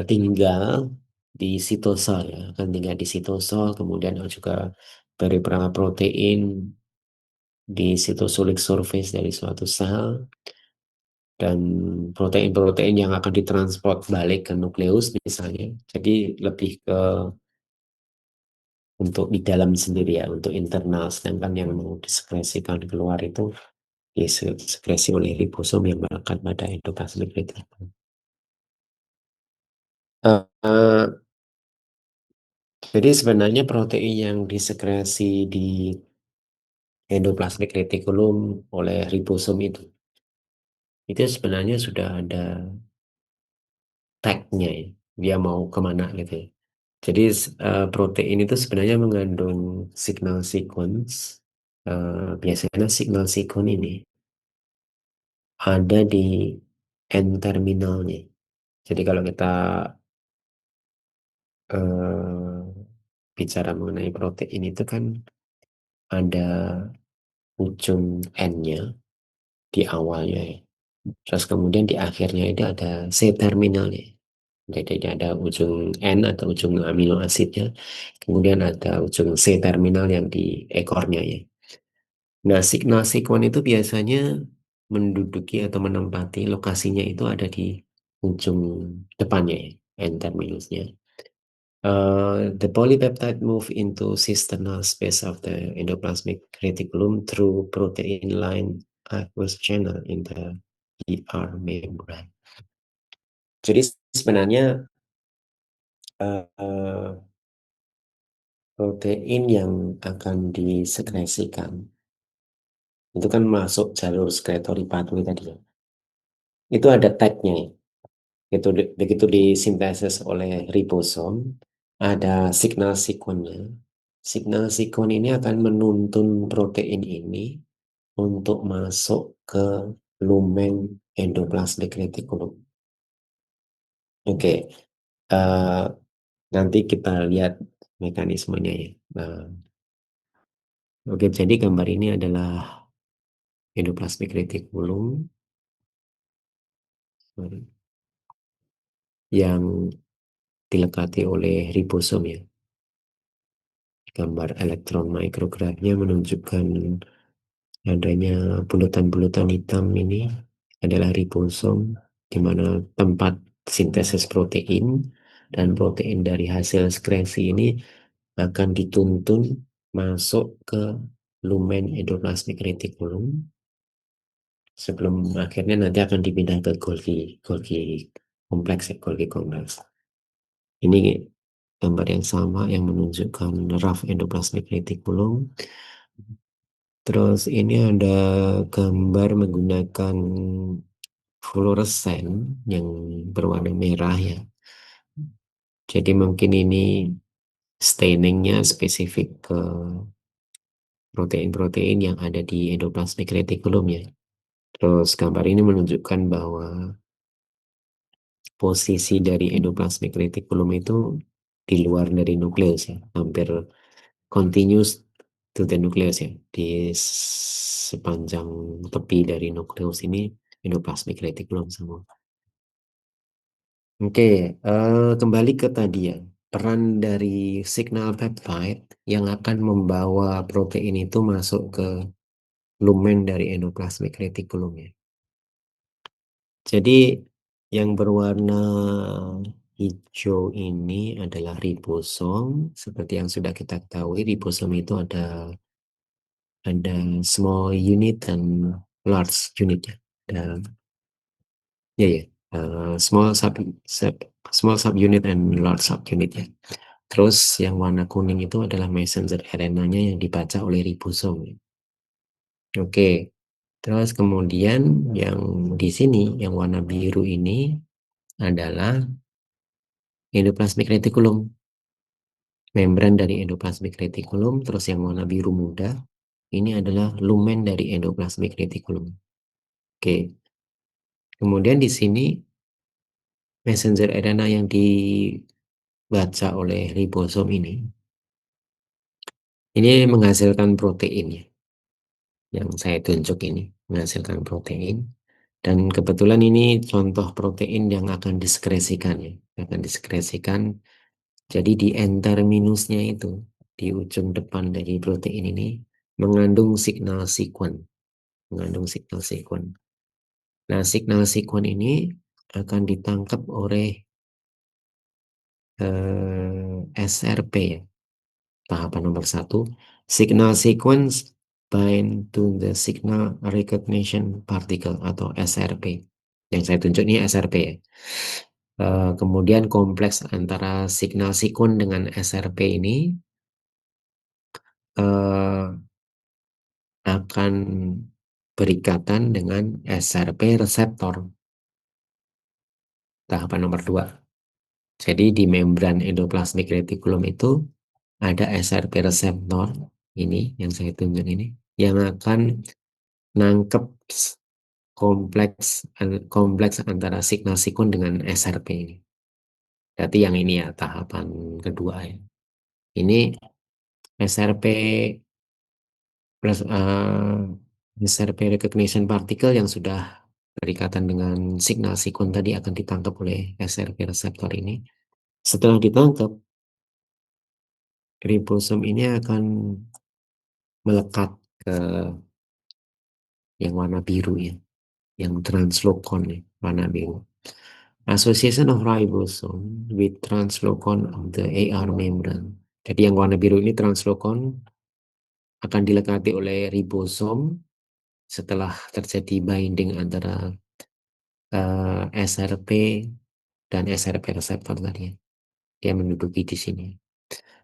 Speaker 1: tinggal di sitosol ya, akan tinggal di sitosol, kemudian juga peripheral protein di cytosolic surface dari suatu sel, dan protein-protein yang akan ditransport balik ke nukleus misalnya. Jadi lebih ke untuk di dalam sendiri ya, untuk internal, sedangkan yang mau disekresikan keluar itu disekresi oleh ribosom yang melekat pada endoplasmic reticulum. Eh, eh, jadi sebenarnya protein yang disekresi di endoplasmic reticulum oleh ribosom itu sebenarnya sudah ada tagnya ya, dia mau kemana gitu ya. Jadi protein itu sebenarnya mengandung signal sequence. Biasanya signal sequence ini ada di N terminalnya. Jadi kalau kita bicara mengenai protein itu kan ada ujung N-nya di awalnya ya. Terus kemudian di akhirnya itu ada C terminalnya. Jadi ada ujung N atau ujung amino asidnya, kemudian ada ujung C terminal yang di ekornya ya. Nah, signal sequence itu biasanya menduduki atau menempati lokasinya itu ada di ujung depannya ya, N terminusnya. The polypeptide move into cisternal space of the endoplasmic reticulum through protein line aqueous channel in the ER membrane. Jadi sebenarnya uh, protein yang akan disekresikan itu kan masuk jalur secretory pathway tadi ya. Itu ada tagnya ya. Begitu disintesis oleh ribosom, ada signal sequence-nya. Signal sequence ini akan menuntun protein ini untuk masuk ke lumen endoplasmic reticulum. Oke, eh, nanti kita lihat mekanismenya ya. Nah, oke, jadi gambar ini adalah endoplasmic reticulum yang dilekati oleh ribosom ya. Gambar elektron micrografnya menunjukkan adanya bulatan-bulatan hitam ini adalah ribosom, di mana tempat sintesis protein, dan protein dari hasil sekresi ini akan dituntun masuk ke lumen endoplasmic reticulum sebelum akhirnya nanti akan dipindah ke Golgi kompleks ya, Golgi kompleks. Ini gambar yang sama yang menunjukkan rough endoplasmic reticulum. Terus ini ada gambar menggunakan fluoresen yang berwarna merah ya. Jadi mungkin ini stainingnya spesifik ke protein-protein yang ada di endoplasmic reticulum ya. Terus gambar ini menunjukkan bahwa posisi dari endoplasmic reticulum itu di luar dari nukleus ya, hampir continuous to the nucleus ya. Di sepanjang tepi dari nukleus ini endoplasmic reticulum semua. Oke, kembali ke tadi ya. Peran dari signal peptide yang akan membawa protein itu masuk ke lumen dari endoplasmic reticulum ya. Jadi yang berwarna hijau ini adalah ribosom. Seperti yang sudah kita ketahui, ribosom itu ada small unit dan large unit ya. Dan ya ya, small sub unit and large sub unit ya. Terus yang warna kuning itu adalah messenger RNA-nya yang dibaca oleh ribosom ya. Oke. Terus kemudian yang di sini yang warna biru ini adalah endoplasmic reticulum, membran dari endoplasmic reticulum. Terus yang warna biru muda ini adalah lumen dari endoplasmic reticulum. Oke, kemudian di sini messenger RNA yang dibaca oleh ribosom ini menghasilkan protein ya, yang saya tunjuk ini menghasilkan protein. Dan kebetulan ini contoh protein yang akan diskresikan ya, akan diskresikan. Jadi di N-terminusnya itu, di ujung depan dari protein ini, mengandung signal sequence. Mengandung signal sequence. Nah, signal sequence ini akan ditangkap oleh SRP ya. Tahapan nomor satu, signal sequence bind to the signal recognition particle atau SRP. Yang saya tunjuk ini SRP ya. Kemudian kompleks antara signal sequence dengan SRP ini eh, akan berikatan dengan SRP reseptor. tahapan nomor 2. Jadi di membran endoplasmic reticulum itu ada SRP reseptor ini yang saya tunjuk ini yang akan nangkep kompleks kompleks antara signal sikun dengan SRP ini. Berarti yang ini ya tahapan kedua ya. Ini SRP plus SRP recognition particle yang sudah berikatan dengan signal sikun tadi akan ditangkap oleh SRP reseptor ini. Setelah ditangkap, ribosom ini akan melekat ke yang warna biru ya, yang translokon ya, warna biru. Association of ribosome with translokon of the AR membrane. Jadi yang warna biru ini translokon akan dilekati oleh ribosom setelah terjadi binding antara SRP dan SRP reseptor tadi. Dia menduduki di sini.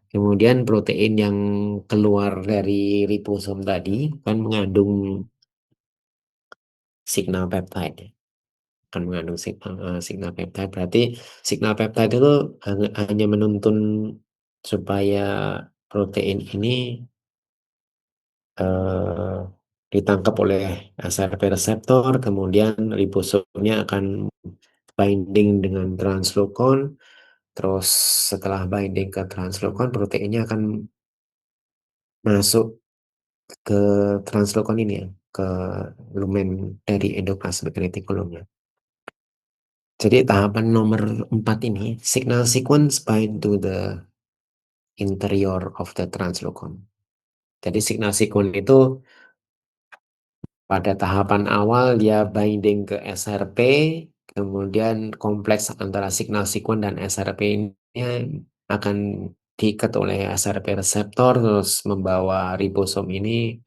Speaker 1: Kemudian protein yang keluar dari ribosom tadi kan mengandung signal peptide. Akan mengandung signal peptide. Berarti signal peptide itu hanya menuntun supaya protein ini eh, ditangkap oleh SRP reseptor, kemudian ribosomnya akan binding dengan translokon, terus setelah binding ke translokon, proteinnya akan masuk ke translokon ini ya, ke lumen dari endoplasmic reticulumnya. Jadi tahapan nomor 4 ini, signal sequence bind to the interior of the translokon. Jadi signal sequence itu pada tahapan awal dia binding ke SRP, kemudian kompleks antara signal sequence dan SRP ini akan diikat oleh SRP reseptor, terus membawa ribosom ini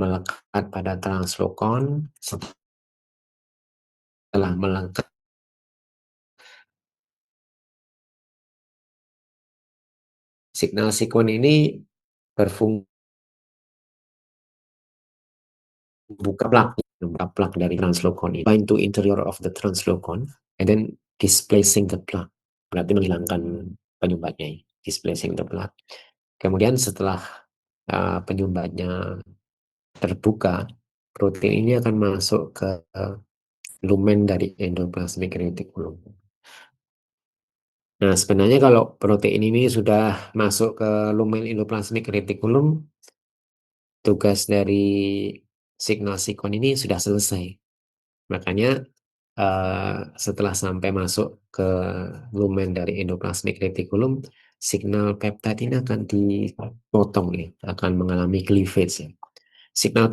Speaker 1: melekat pada translokon. Setelah melekat, signal sequence ini berfungsi buka plak dari translokon ini, bind to interior of the translokon, and then displacing the plak, berarti menghilangkan penyumbatnya, displacing the plak. Kemudian setelah penyumbatnya terbuka, protein ini akan masuk ke lumen dari endoplasmic reticulum. Nah, sebenarnya kalau protein ini sudah masuk ke lumen endoplasmic reticulum, tugas dari signal sikon ini sudah selesai. Makanya setelah sampai masuk ke lumen dari endoplasmic reticulum, signal peptide ini akan dipotong ya, akan mengalami cleavage ya. Signal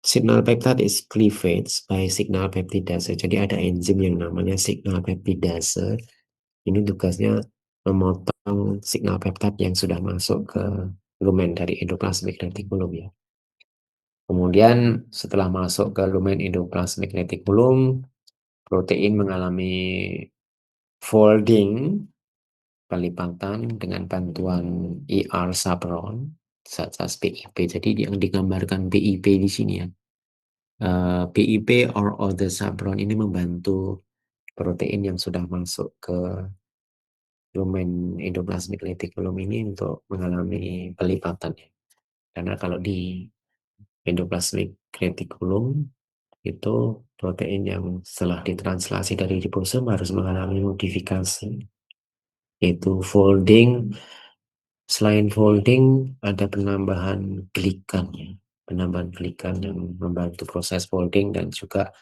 Speaker 1: signal peptide is cleavage by signal peptidase. Jadi ada enzim yang namanya signal peptidase. Ini tugasnya memotong signal peptide yang sudah masuk ke lumen dari endoplasmic reticulum ya. Kemudian setelah masuk ke lumen endoplasmic reticulum, protein mengalami folding, pelipatan dengan bantuan ER subron, zat-zat BIP. Jadi yang digambarkan BIP di sini ya. BIP or other subron ini membantu protein yang sudah masuk ke lumen endoplasmic reticulum ini untuk mengalami pelipatan ya. Karena kalau di endoplasmic reticulum itu protein yang setelah ditranslasi dari ribosom harus mengalami modifikasi, yaitu folding. Selain folding, ada penambahan glikan ya. Penambahan glikan yang membantu proses folding dan juga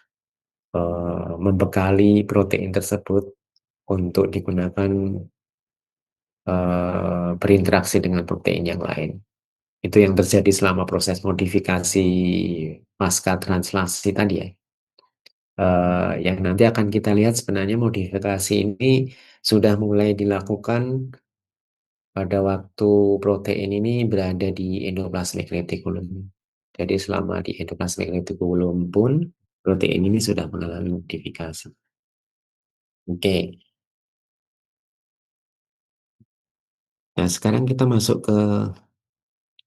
Speaker 1: membekali protein tersebut untuk digunakan berinteraksi dengan protein yang lain. Itu yang terjadi selama proses modifikasi pasca translasi tadi ya. Yang nanti akan kita lihat sebenarnya modifikasi ini sudah mulai dilakukan pada waktu protein ini berada di endoplasmic reticulum. Jadi selama di endoplasmic reticulum pun protein ini sudah mengalami modifikasi. Oke, nah sekarang kita masuk ke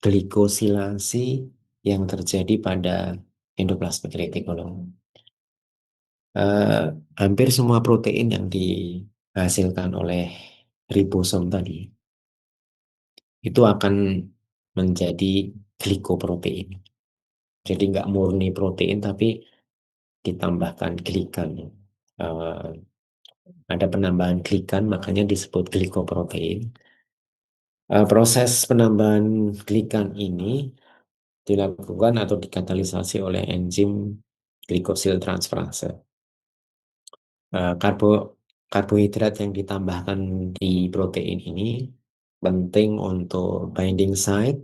Speaker 1: glikosilasi yang terjadi pada endoplasmic reticulum. Hampir semua protein yang dihasilkan oleh ribosom tadi itu akan menjadi glikoprotein. Jadi nggak murni protein tapi ditambahkan glikan. Eh, ada penambahan glikan makanya disebut glikoprotein. Proses penambahan glikan ini dilakukan atau dikatalisasi oleh enzim glikosil transferase. Eh, karbo Karbohidrat yang ditambahkan di protein ini penting untuk binding site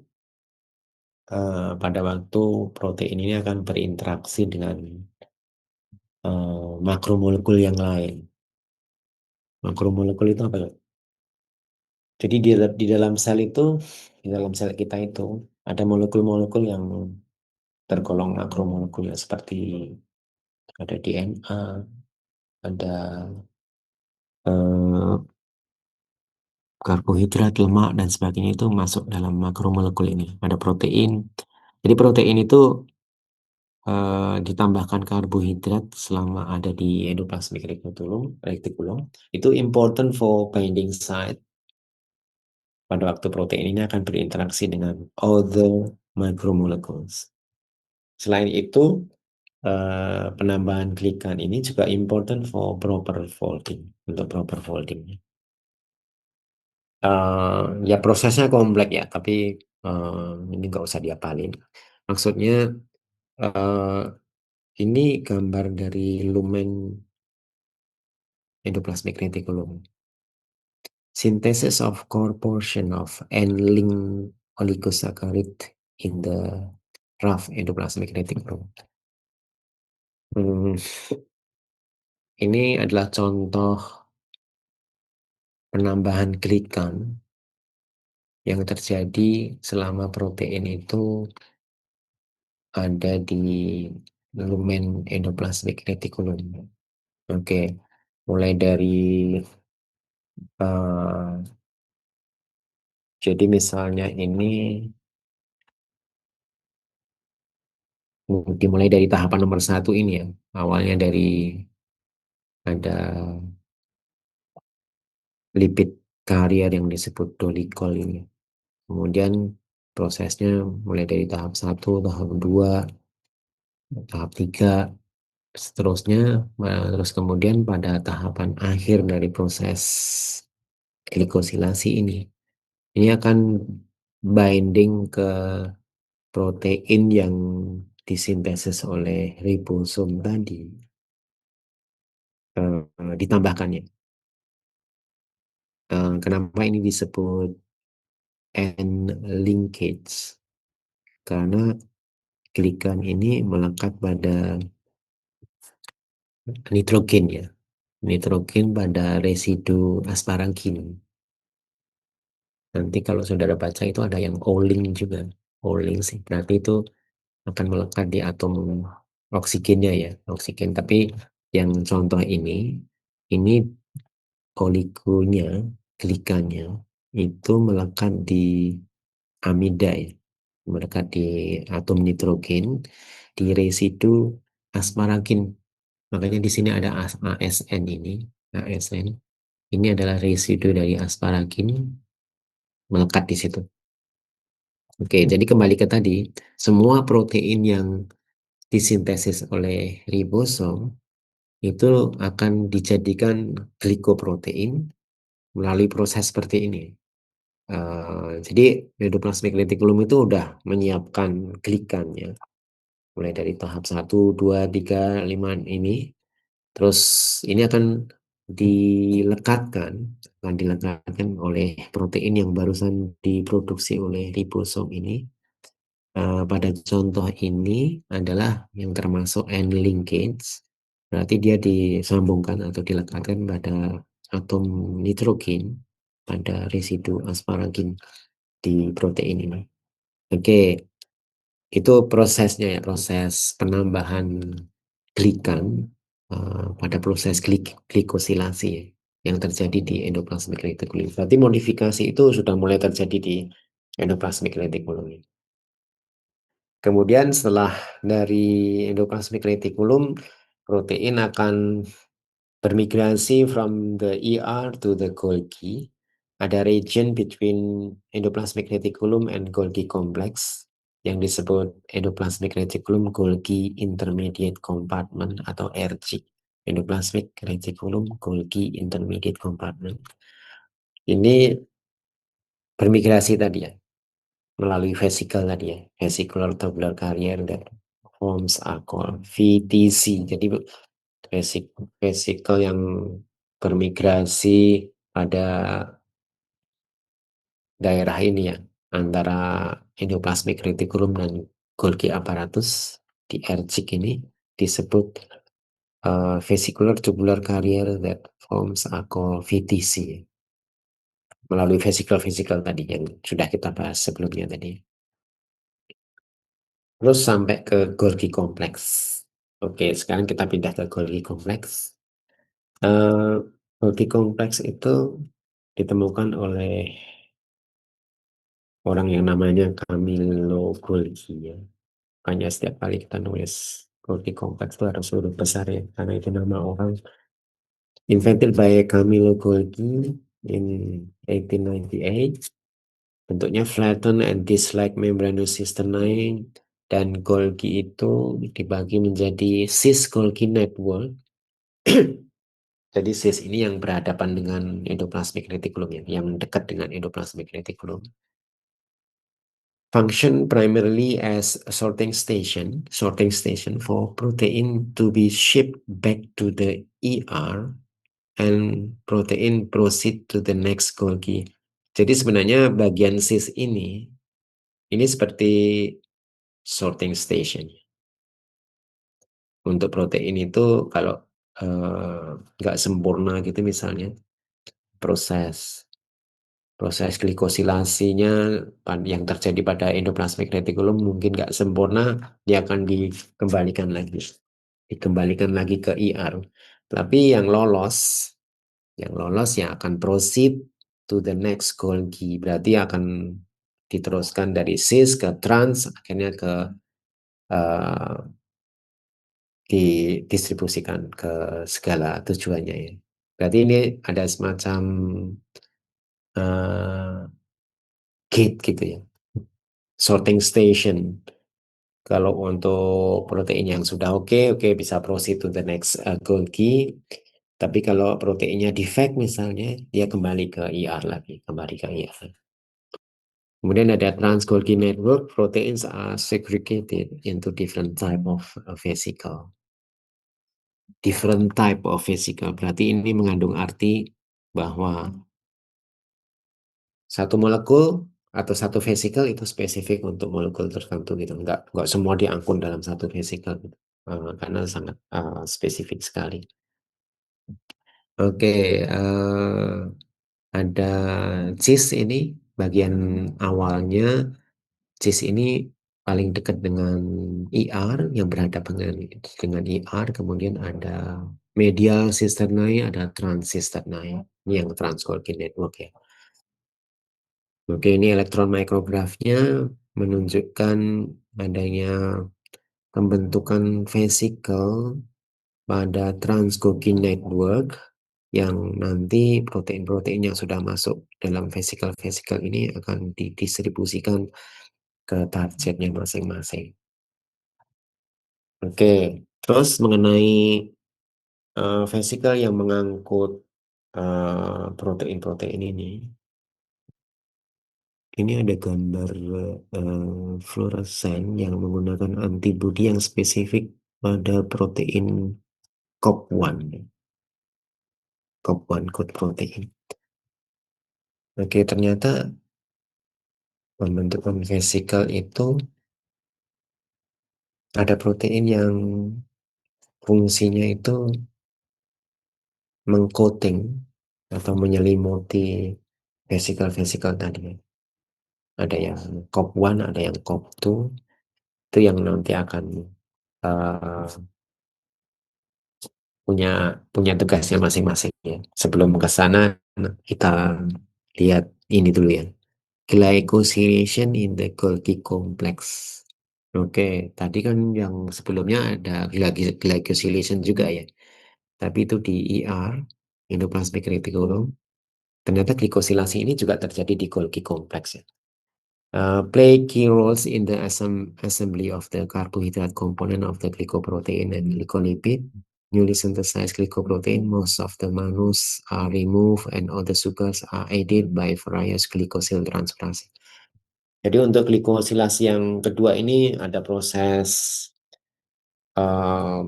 Speaker 1: pada waktu protein ini akan berinteraksi dengan makromolekul yang lain. Makromolekul itu apa? Jadi di dalam sel itu, di dalam sel kita itu ada molekul-molekul yang tergolong makromolekul ya, seperti ada DNA, ada eh, karbohidrat, lemak dan sebagainya itu masuk dalam makromolekul ini. Ada protein. Jadi protein itu ditambahkan karbohidrat selama ada di endoplasmic reticulum itu important for binding site pada waktu protein ini akan berinteraksi dengan other macromolecules. Selain itu, penambahan glikan ini juga important for proper folding, untuk proper folding. Ya prosesnya kompleks ya, tapi ini nggak usah diapalin. Maksudnya eh, ini gambar dari lumen endoplasmic reticulum. Synthesis of core portion of end-linked oligosaccharide in the rough endoplasmic reticulum. Hmm, ini adalah contoh penambahan glikan yang terjadi selama protein itu ada di lumen endoplasmic reticulum. Oke, mulai dari uh, jadi misalnya ini dimulai dari tahapan nomor 1 ini ya, awalnya dari ada lipid karier yang disebut dolikol ini. Kemudian prosesnya mulai dari tahap 1, tahap 2, tahap 3, seterusnya, terus kemudian pada tahapan akhir dari proses glikosilasi ini akan binding ke protein yang disintesis oleh ribosom tadi, ditambahkannya. Kenapa ini disebut end linkage? Karena glikan ini melekat pada nitrogen ya, nitrogen pada residu asparagin. Nanti kalau saudara baca itu ada yang O-link juga. O-link sih berarti itu akan melekat di atom oksigennya ya, oksigen. Tapi yang contoh ini oligonya, glikannya itu melekat di amida ya, melekat di atom nitrogen di residu asparagin. Makanya di sini ada ASN ini, ASN. Ini adalah residu dari asparagin melekat di situ. Oke, jadi kembali ke tadi, semua protein yang disintesis oleh ribosom itu akan dijadikan glikoprotein melalui proses seperti ini. Jadi endoplasmic reticulum itu udah menyiapkan glikan ya, mulai dari tahap 1, 2, 3, 5 ini. Terus ini dilekatkan, akan dilekatkan oleh protein yang barusan diproduksi oleh ribosom ini. Pada contoh ini adalah yang termasuk end linkage, berarti dia disambungkan atau dilekatkan pada atom nitrogen pada residu asparagin di protein ini. Oke, itu prosesnya ya, proses penambahan glikan pada proses glikosilasi ya, yang terjadi di endoplasmic reticulum. Berarti modifikasi itu sudah mulai terjadi di endoplasmic reticulum. Kemudian setelah dari endoplasmic reticulum, protein akan bermigrasi from the ER to the Golgi. Ada region between endoplasmic reticulum and Golgi complex yang disebut endoplasmic reticulum Golgi intermediate compartment atau RG. Endoplasmic reticulum Golgi intermediate compartment. Ini bermigrasi tadi ya, melalui vesicle tadi ya, vesicular tubular carrier that forms are called VTC. Jadi vesicle yang bermigrasi pada daerah ini ya, antara endoplasmic reticulum dan Golgi apparatus di RCIC ini disebut vesicular tubular carrier that forms are called VTC, melalui vesicle-vesicle tadi yang sudah kita bahas sebelumnya tadi. Terus sampai ke Golgi kompleks. Oke, sekarang kita pindah ke Golgi kompleks. Golgi kompleks itu ditemukan oleh orang yang namanya Camillo Golgi ya. Makanya setiap kali kita nulis Golgi kompleks itu harus huruf besar ya, karena itu nama orang. Invented by Camillo Golgi in 1898. Bentuknya flattened and disc-like membranous cisternae, dan Golgi itu dibagi menjadi cis Golgi network. Jadi cis ini yang berhadapan dengan endoplasmic reticulum ya, yang dekat dengan endoplasmic reticulum. Function primarily as a sorting station for protein to be shipped back to the ER and protein proceed to the next Golgi. Jadi sebenarnya bagian cis ini seperti sorting station. Untuk protein itu kalau nggak sempurna gitu misalnya proses glikosilasinya yang terjadi pada endoplasmic reticulum mungkin nggak sempurna, dia akan dikembalikan lagi ke ER. Tapi yang lolos yang akan proceed to the next Golgi, berarti akan diteruskan dari cis ke trans, akhirnya ke didistribusikan ke segala tujuannya ya. Berarti ini ada semacam gate gitu ya, sorting station. Kalau untuk protein yang sudah oke bisa proceed to the next Golgi. Tapi kalau proteinnya defect misalnya, dia kembali ke ER lagi, kembali ke ER. Kemudian ada trans-Golgi network, proteins are segregated into different type of vesicle. Different type of vesicle, berarti ini mengandung arti bahwa satu molekul atau satu vesicle itu spesifik untuk molekul tertentu gitu, nggak semua diangkut dalam satu vesicle gitu. Karena sangat spesifik sekali. Oke, ada cis ini bagian awalnya. Cis ini paling dekat dengan ER, yang berhadapan dengan ER. Kemudian ada medial cisternae, ada trans cisternae. Ini yang trans-Golgi network ya. Oke, ini elektron micrografnya menunjukkan adanya pembentukan vesicle pada trans-Golgi network, yang nanti protein-protein yang sudah masuk dalam vesicle-vesicle ini akan didistribusikan ke targetnya masing-masing. Oke, terus mengenai vesicle yang mengangkut protein-protein ini ada gambar fluoresen yang menggunakan antibodi yang spesifik pada protein COP1, COP1 code protein. Oke, ternyata pembentukan vesicle itu ada protein yang fungsinya itu mengcoating atau menyelimuti vesicle-vesicle tadi. Ada yang COP1, ada yang COP2, itu yang nanti akan uh, punya tugasnya masing-masing ya. Sebelum ke sana kita lihat ini dulu ya. Glycosylation in the Golgi complex. Oke, tadi kan yang sebelumnya ada glycosylation juga ya. tapi itu di ER, endoplasmic reticulum. Ternyata glikosilasi ini juga terjadi di Golgi kompleks ya. Play key roles in the assembly of the carbohydrate component of the glycoprotein and glycolipid. Newly synthesized glycoprotein, most of the mannose are removed and all the sugars are added by various glycosyl transferase. Jadi untuk glikosilasi yang kedua ini ada proses uh,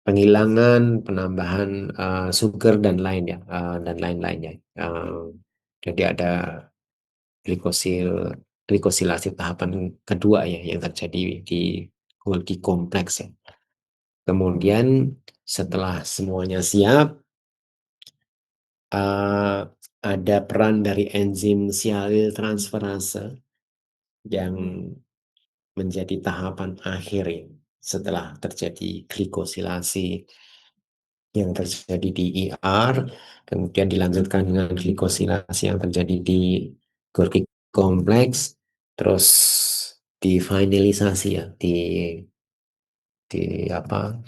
Speaker 1: penghilangan, penambahan sugar dan lain ya, dan lain-lainnya. Jadi ada glikosil glikosilasi tahapan kedua ya yang terjadi di Golgi kompleks ya. Kemudian setelah semuanya siap, uh, ada peran dari enzim sialil transferase yang menjadi tahapan akhir ya, setelah terjadi glikosilasi yang terjadi di ER, kemudian dilanjutkan dengan glikosilasi yang terjadi di Golgi kompleks, terus difinalisasi ya, di apa?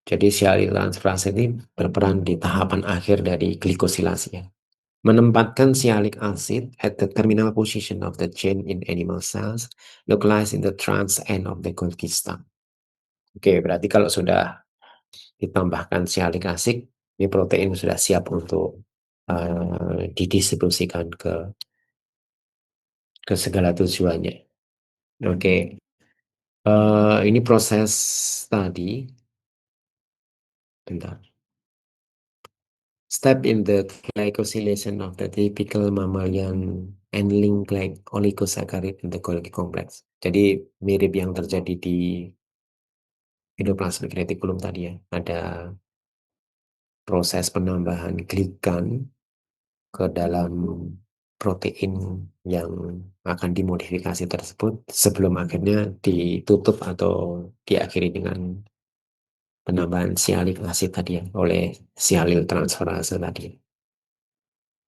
Speaker 1: Jadi sialyl transferase ini berperan di tahapan akhir dari glikosilasi ya. Menempatkan sialic acid at the terminal position of the chain in animal cells, localized in the trans end of the Golgi stem. Oke, berarti kalau sudah ditambahkan sialic acid, ini protein sudah siap untuk didistribusikan ke segala tujuannya. Oke, ini proses tadi. Bentar. Step in the glycosylation of the typical mammalian end-linked oligosaccharide in the Golgi complex. Jadi mirip yang terjadi di endoplasmic reticulum tadi ya. Ada proses penambahan glikan ke dalam protein yang akan dimodifikasi tersebut sebelum akhirnya ditutup atau diakhiri dengan penambahan sialic acid tadi ya oleh sialyl transferase tadi.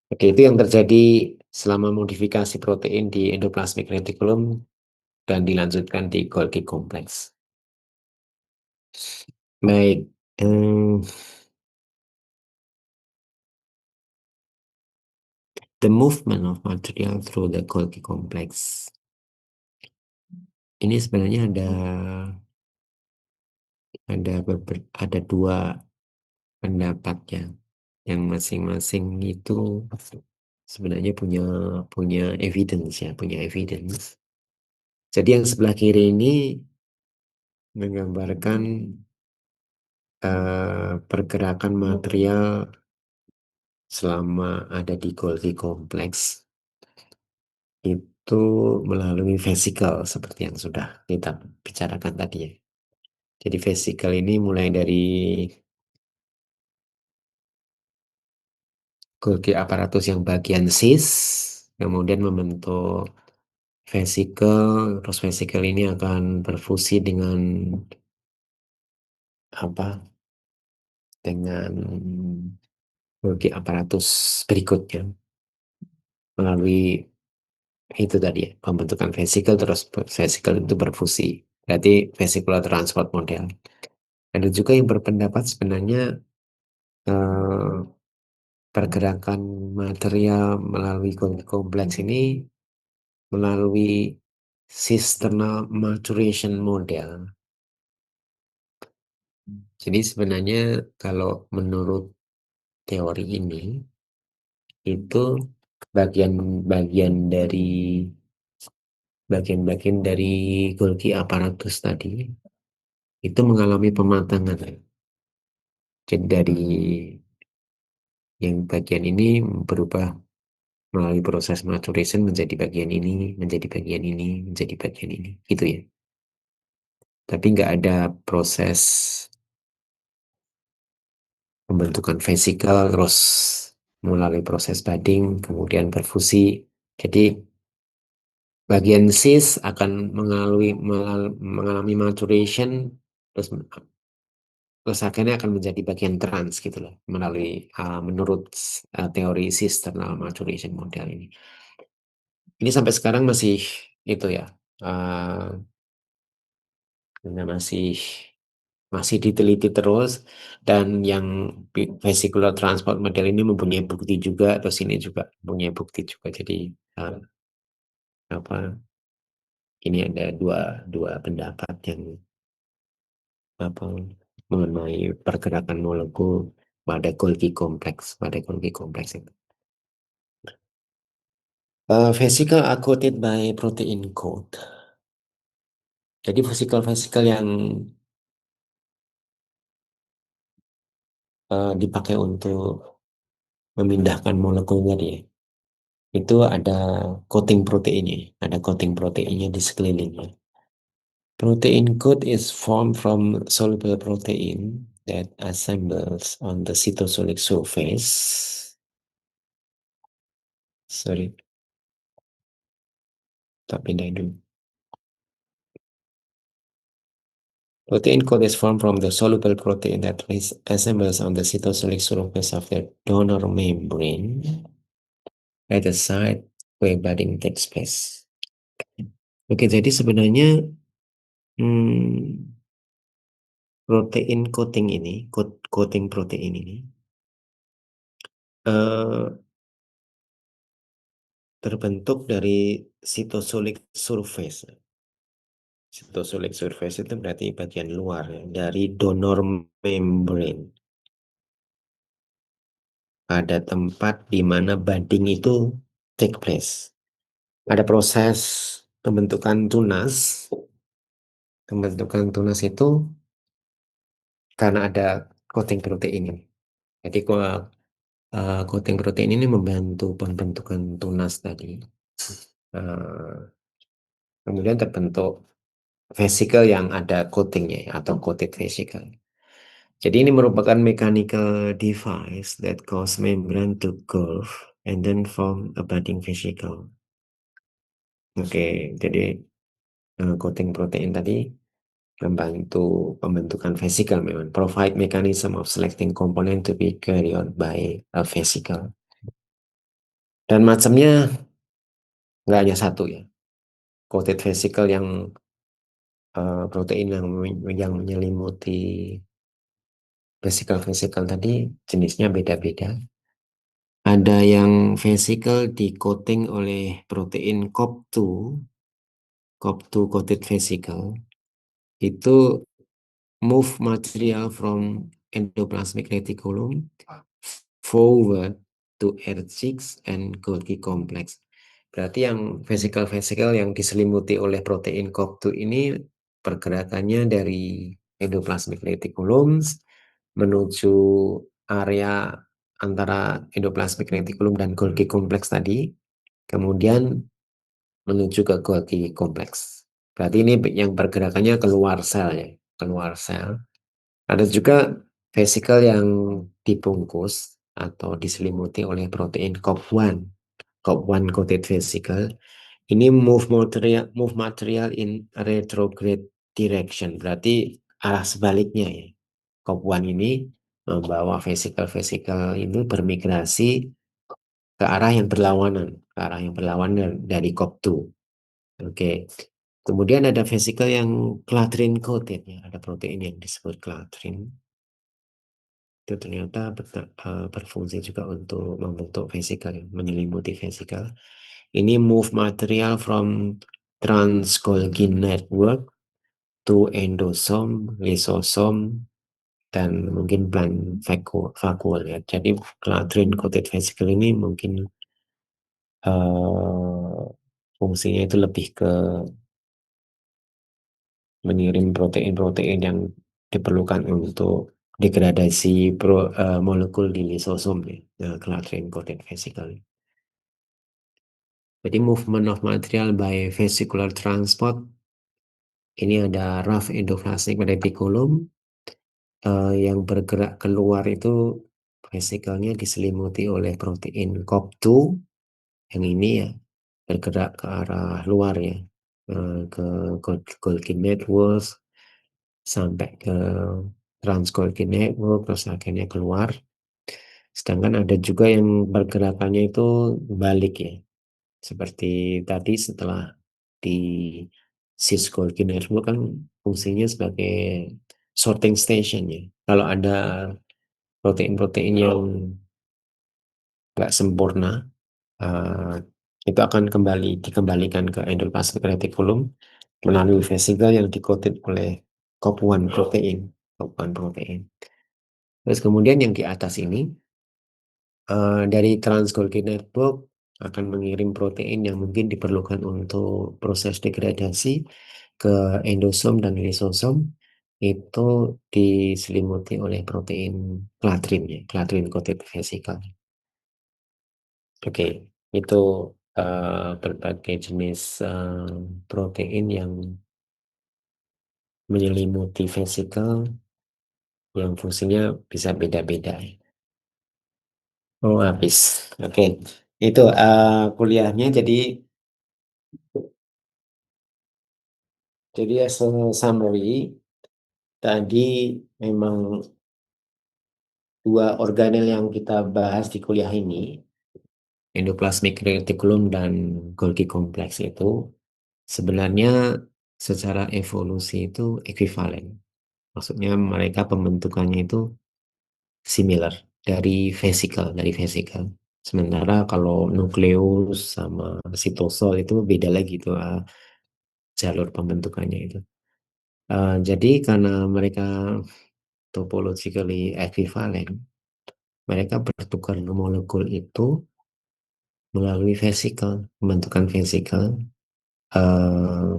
Speaker 1: Oke, itu yang terjadi selama modifikasi protein di endoplasmic reticulum dan dilanjutkan di Golgi kompleks. Baik, the movement of material through the Golgi complex. Ini sebenarnya ada dua pendapat ya, yang masing-masing itu sebenarnya punya evidence ya, punya evidence. Jadi yang sebelah kiri ini menggambarkan pergerakan material selama ada di Golgi kompleks itu melalui vesikel seperti yang sudah kita bicarakan tadi ya. Jadi vesikel ini mulai dari Golgi aparatus yang bagian cis, kemudian membentuk vesikel, terus vesikel ini akan berfusi dengan apa? Dengan Golgi aparatus berikutnya melalui itu tadi ya, pembentukan vesikel terus vesikel itu berfusi. Berarti vesicular transport model. Ada juga yang berpendapat sebenarnya eh, pergerakan material melalui kompleks ini melalui system maturation model. Jadi sebenarnya kalau menurut teori ini itu bagian-bagian dari bagian-bagian dari Golgi aparatus tadi itu mengalami pematangan. Jadi dari yang bagian ini berubah melalui proses maturation menjadi bagian ini, menjadi bagian ini, menjadi bagian ini, gitu ya. Tapi nggak ada proses pembentukan vesikel, terus melalui proses budding, kemudian berfusi. Jadi bagian cis akan mengalami maturation, terus terus akhirnya akan menjadi bagian trans gitu loh, melalui menurut teori system maturation model ini. Ini sampai sekarang masih itu ya, masih masih diteliti terus, dan yang vesicular transport model ini mempunyai bukti juga, atau sini juga mempunyai bukti juga. Jadi eh, apa ini ada dua dua pendapat yang apa mengenai pergerakan molekul pada Golgi kompleks itu. Vesicle are coated by protein coat. Jadi vesicle-vesicle yang dipakai untuk memindahkan molekul tadi ya, itu ada coating proteinnya di sekelilingnya. Protein coat is formed from soluble protein that assembles on the cytosolic surface. Sorry, tak pindahin dulu. Protein coat is formed from the soluble protein that assembles on the cytosolic surface of the donor membrane at the site where budding takes place. Oke, jadi sebenarnya hmm, protein coating ini, coating protein ini eh, terbentuk dari cytosolic surface. Cytosolic surface itu berarti bagian luar ya, dari donor membrane pada tempat di mana budding itu take place. Ada proses pembentukan tunas. Pembentukan tunas itu karena ada coating protein ini. Jadi coating protein ini membantu pembentukan tunas tadi. Eh, Kemudian terbentuk vesicle yang ada coatingnya ya, atau coated vesicle. Jadi ini merupakan mechanical device that cause membrane to curve and then form a budding vesicle. Oke, jadi coating protein tadi membantu pembentukan vesicle memang. Provide mechanism of selecting component to be carried out by a vesicle. Dan macamnya nggak hanya satu ya. Coated vesicle yang protein yang menyelimuti vesicle-vesicle tadi jenisnya beda-beda. Ada yang vesicle di coating oleh protein COP2, COP2 coated vesicle, itu move material from endoplasmic reticulum forward to R6 and Golgi complex. Berarti yang vesicle-vesicle yang diselimuti oleh protein COP2 ini pergerakannya dari endoplasmic reticulum menuju area antara endoplasmic reticulum dan Golgi kompleks tadi, kemudian menuju ke Golgi kompleks. Berarti ini yang pergerakannya keluar sel ya, keluar sel. Ada juga vesicle yang dibungkus atau diselimuti oleh protein COP1, COP1 coated vesicle. Ini move material in retrograde direction, berarti arah sebaliknya ya. COP1 ini membawa vesicle-vesicle ini bermigrasi ke arah yang berlawanan, ke arah yang berlawanan dari COP2. Oke. Kemudian ada vesicle yang clathrin coated ya, ada protein yang disebut clathrin. Itu ternyata berfungsi juga untuk membentuk vesicle, menyelimuti vesicle. Ini move material from trans-Golgi network to endosome, lysosome, dan mungkin plant vacuole ya. Jadi clathrin coated vesicle ini mungkin eh, fungsinya itu lebih ke mengirim protein-protein yang diperlukan untuk degradasi molekul di lisosom ya, clathrin coated vesicle. Jadi movement of material by vesicular transport ini ada rough endoplasmic reticulum yang bergerak keluar itu vesikelnya diselimuti oleh protein COP2 yang ini ya bergerak ke arah luar ya, ke Golgi network sampai ke Trans-Golgi network terus akhirnya keluar. Sedangkan ada juga yang pergerakannya itu balik ya, seperti tadi setelah di cis Golgi network kan fungsinya sebagai sorting station ya. Kalau ada protein-protein yang nggak sempurna, eh, itu akan dikembalikan ke endoplasmic reticulum melalui vesikel yang dikotit oleh kopuan protein, kopuan protein. Terus kemudian yang di atas ini dari Trans-Golgi Network akan mengirim protein yang mungkin diperlukan untuk proses degradasi ke endosom dan lisosom, itu diselimuti oleh protein klatrin ya, klatrin coated vesicle. Oke, itu berbagai jenis protein yang menyelimuti vesicle yang fungsinya bisa beda-beda. Oh, habis. Oke. Itu kuliahnya jadi as a summary tadi memang dua organel yang kita bahas di kuliah ini, endoplasmic reticulum dan Golgi kompleks itu sebenarnya secara evolusi itu ekuivalen. Maksudnya mereka pembentukannya itu similar dari vesikel. Sementara kalau nukleus sama sitosol itu beda lagi tuh jalur pembentukannya itu. Jadi karena mereka topologically equivalent, mereka bertukar molekul itu melalui vesikel, pembentukan vesikel. Eh,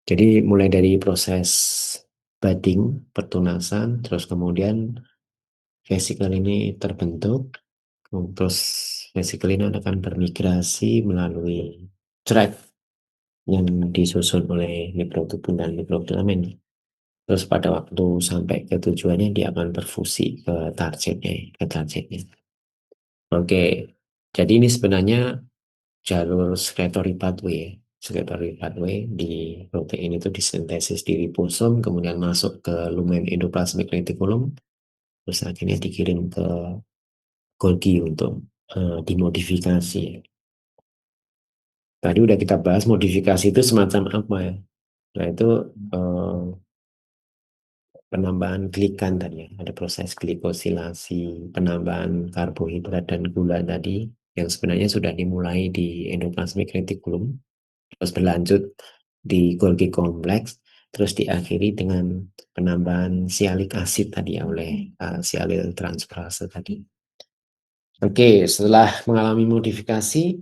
Speaker 1: jadi mulai dari proses budding, pertunasan, terus kemudian vesikel ini terbentuk, terus vesikel ini akan bermigrasi melalui tract yang disusun oleh mikrotubul dan mikrofilamen. Terus pada waktu sampai ke tujuannya dia akan berfusi ke targetnya. Oke, jadi ini sebenarnya jalur secretory pathway ya. Secretory pathway di protein itu disintesis di ribosom, kemudian masuk ke lumen endoplasmic reticulum, terus akhirnya dikirim ke Golgi untuk dimodifikasi. Tadi udah kita bahas modifikasi itu semacam apa ya. Nah itu eh, penambahan glikan tadi ya. Ada proses glikosilasi, penambahan karbohidrat dan gula tadi yang sebenarnya sudah dimulai di endoplasmic reticulum, terus berlanjut di Golgi kompleks, terus diakhiri dengan penambahan sialik asid tadi ya oleh sialil transferase tadi. Oke, setelah mengalami modifikasi,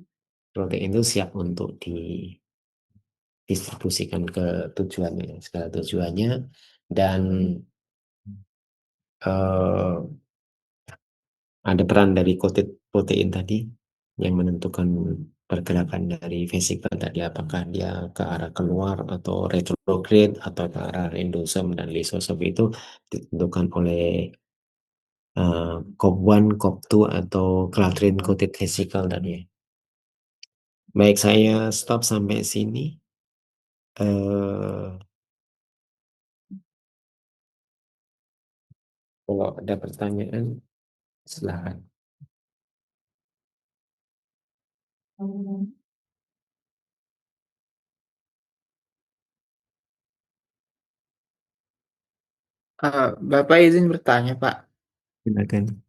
Speaker 1: protein itu siap untuk didistribusikan ke tujuannya, segala tujuannya, dan eh, ada peran dari coated protein tadi yang menentukan pergerakan dari vesikel tadi apakah dia ke arah keluar atau retrograde atau ke arah endosom dan lisosom itu ditentukan oleh COP1, COP2 atau Clathrin coated vesicle tadi. Baik, saya stop sampai sini. Eh, Kalau ada pertanyaan, silahkan.
Speaker 2: Bapak izin bertanya, Pak.
Speaker 1: Silakan.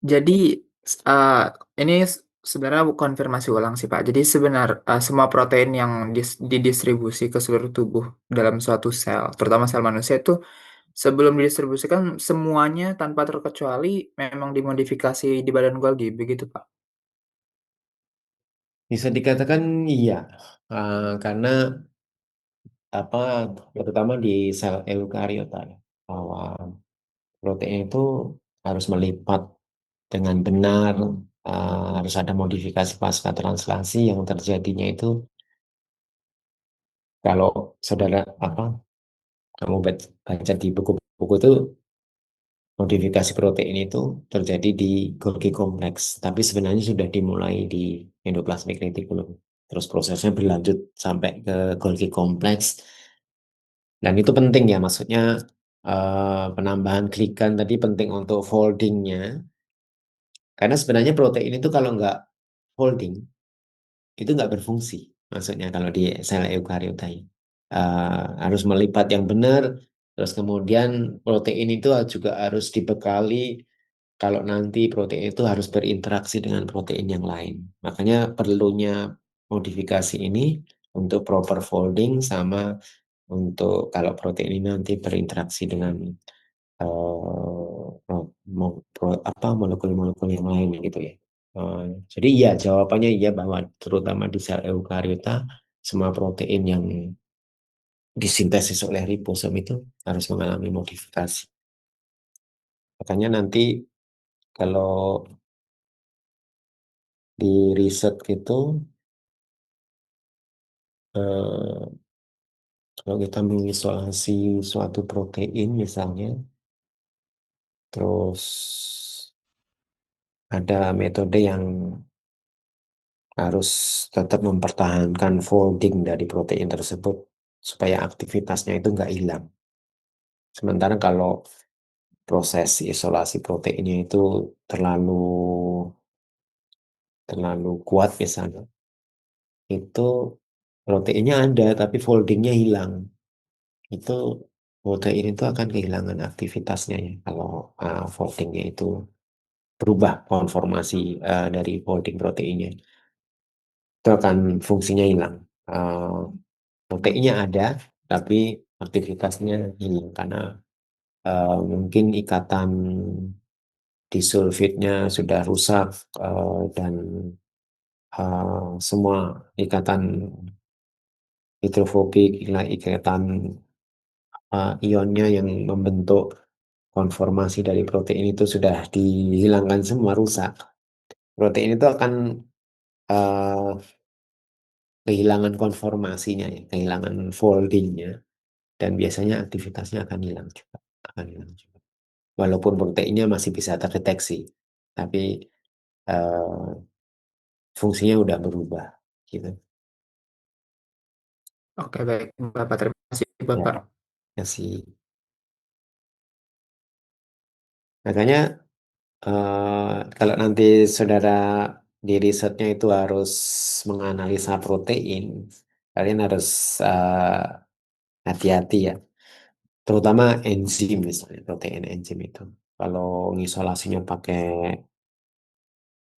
Speaker 2: Jadi uh, ini sebenarnya konfirmasi ulang sih, Pak. Jadi semua protein yang didistribusi ke seluruh tubuh dalam suatu sel, terutama sel manusia itu sebelum didistribusikan semuanya tanpa terkecuali memang dimodifikasi di badan Golgi, begitu, Pak?
Speaker 1: Bisa dikatakan iya, karena apa terutama di sel eukariota ya, bahwa protein itu harus melipat dengan benar, harus ada modifikasi pasca translasi yang terjadinya itu kalau saudara kamu baca di buku-buku itu modifikasi protein itu terjadi di Golgi kompleks, tapi sebenarnya sudah dimulai di endoplasmic reticulum. Terus prosesnya berlanjut sampai ke Golgi kompleks, dan itu penting ya, maksudnya penambahan glikan tadi penting untuk foldingnya, karena sebenarnya protein itu kalau nggak folding itu nggak berfungsi. Maksudnya kalau di sel eukariota ini harus melipat yang benar, Terus kemudian protein itu juga harus dibekali kalau nanti protein itu harus berinteraksi dengan protein yang lain. Makanya perlunya modifikasi ini untuk proper folding sama untuk kalau protein ini nanti berinteraksi dengan apa molekul-molekul yang lain gitu ya. Eh, jadi iya jawabannya iya bahwa terutama di sel eukariota semua protein yang disintesis oleh ribosom itu harus mengalami modifikasi. Makanya nanti kalau di riset gitu eh, kalau kita mengisolasi suatu protein misalnya, terus ada metode yang harus tetap mempertahankan folding dari protein tersebut supaya aktivitasnya itu nggak hilang. Sementara kalau proses isolasi proteinnya itu terlalu terlalu kuat misalnya, itu proteinnya ada tapi foldingnya hilang. Itu protein itu akan kehilangan aktivitasnya ya kalau foldingnya itu berubah konformasi dari folding proteinnya. Itu akan fungsinya hilang. Eh, Proteinnya ada, tapi aktivitasnya hilang karena mungkin ikatan disulfidnya sudah rusak dan semua ikatan hidrofobik, ikatan ionnya yang membentuk konformasi dari protein itu sudah dihilangkan semua rusak. Protein itu akan eh, kehilangan konformasinya ya, kehilangan foldingnya dan biasanya aktivitasnya akan hilang juga, akan hilang juga. Walaupun proteinnya masih bisa terdeteksi, tapi eh, fungsinya udah berubah gitu.
Speaker 2: Oke, baik, Bapak. Terima kasih,
Speaker 1: Ya,
Speaker 2: Bapak.
Speaker 1: kasih. Makanya kalau nanti saudara di risetnya itu harus menganalisa protein, kalian harus hati-hati ya, terutama enzim misalnya protein enzim itu. Kalau ngisolasinya pakai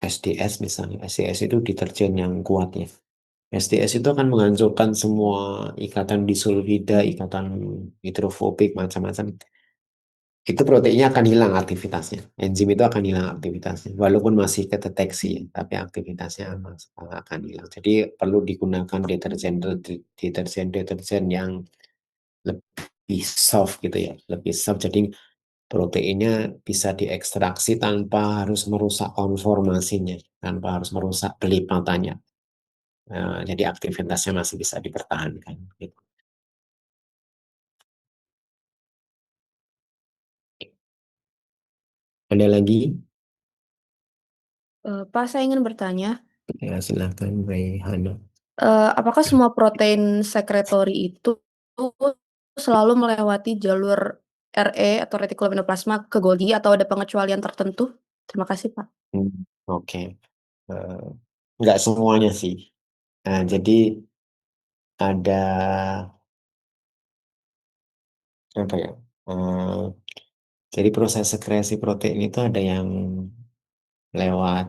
Speaker 1: SDS misalnya, SDS itu deterjen yang kuat ya. SDS itu akan menghancurkan semua ikatan disulfida, ikatan hidrofobik, macam-macam. Itu proteinnya akan hilang aktivitasnya. Enzim itu akan hilang aktivitasnya. Walaupun masih kedeteksi, tapi aktivitasnya akan hilang. Jadi perlu digunakan deterjen yang lebih soft gitu ya. Lebih soft. Jadi proteinnya bisa diekstraksi tanpa harus merusak konformasinya, tanpa harus merusak kelipatannya. Jadi aktivitasnya masih bisa dipertahankan. Gitu. Ada lagi?
Speaker 3: Pak, saya ingin bertanya,
Speaker 1: Ya, silakan, Hana.
Speaker 3: apakah semua protein sekretori itu selalu melewati jalur RE atau retikulum endoplasma ke Golgi atau ada pengecualian tertentu? Terima kasih, Pak.
Speaker 1: Hmm, Oke. Eh, nggak semuanya sih. Nah, jadi ada apa ya? Eh, jadi proses sekresi protein itu ada yang lewat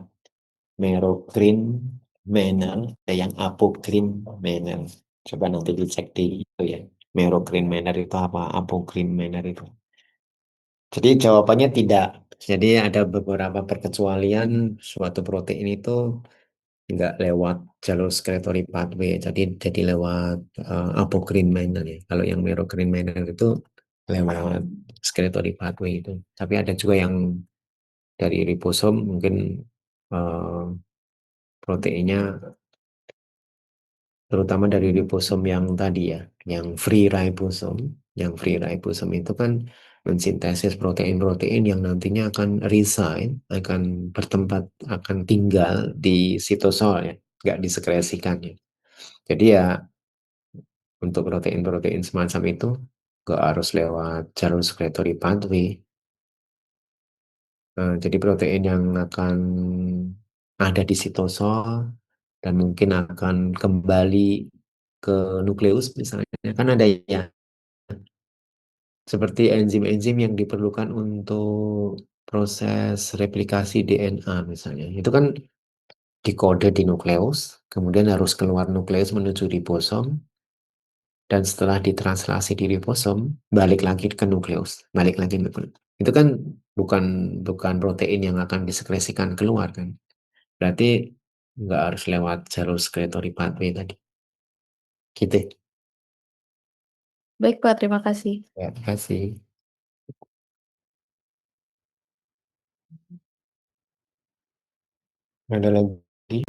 Speaker 1: merocrine manner, ada yang apocrine manner. Coba nanti dicek di itu ya. Merocrine manner itu apa? Apocrine manner itu. Jadi jawabannya tidak. Jadi ada beberapa perkecualian suatu protein itu nggak lewat jalur secretory pathway, jadi lewat apocrine manner ya. Kalau yang merocrine manner itu lewat secretory pathway itu. Tapi ada juga yang dari ribosom mungkin eh, proteinnya terutama dari ribosom yang tadi ya, yang free ribosome. Yang free ribosome itu kan mensintesis protein-protein yang nantinya akan reside, akan bertempat, akan tinggal di sitosol ya, nggak disekresikan ya. Jadi ya untuk protein-protein semacam itu nggak harus lewat jalur secretory pathway. Jadi protein yang akan ada di sitosol dan mungkin akan kembali ke nukleus misalnya kan ada ya seperti enzim-enzim yang diperlukan untuk proses replikasi DNA misalnya. Itu kan dikode di nukleus, kemudian harus keluar nukleus menuju ribosom, dan setelah ditranslasi di ribosom, balik lagi ke nukleus, balik lagi ke nukleus. Itu kan bukan bukan protein yang akan disekresikan keluar kan. Berarti nggak harus lewat jalur secretory pathway tadi. Gitu.
Speaker 3: Baik, Pak, terima kasih.
Speaker 1: Ya, terima kasih. Ada lagi?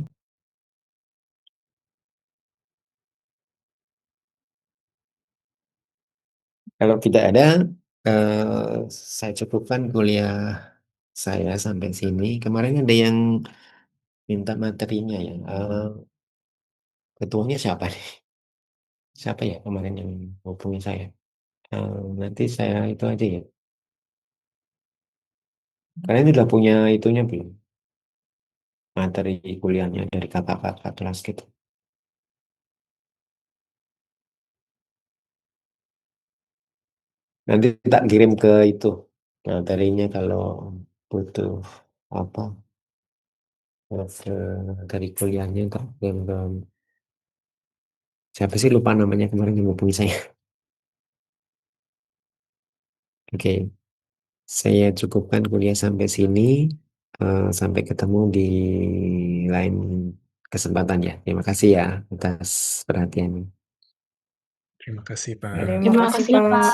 Speaker 1: Kalau tidak ada, saya cukupkan kuliah saya sampai sini. Kemarin ada yang minta materinya ya. Ketuanya siapa nih? Siapa ya kemarin yang hubungi saya? Nanti saya itu aja ya. Kalian sudah punya itunya belum? Materi kuliahnya dari kakak-kakak kelas gitu. Nanti tak kirim ke itu materinya kalau butuh apa dari kuliahnya tak kirim ke siapa sih lupa namanya kemarin yang hubungi saya. Oke, saya cukupkan kuliah sampai sini. Sampai ketemu di lain kesempatan ya. Terima kasih ya atas perhatiannya.
Speaker 4: Terima kasih, Pak.
Speaker 2: Terima
Speaker 3: Terima
Speaker 2: kasih,
Speaker 3: kasih,
Speaker 2: Pak.
Speaker 3: Pak.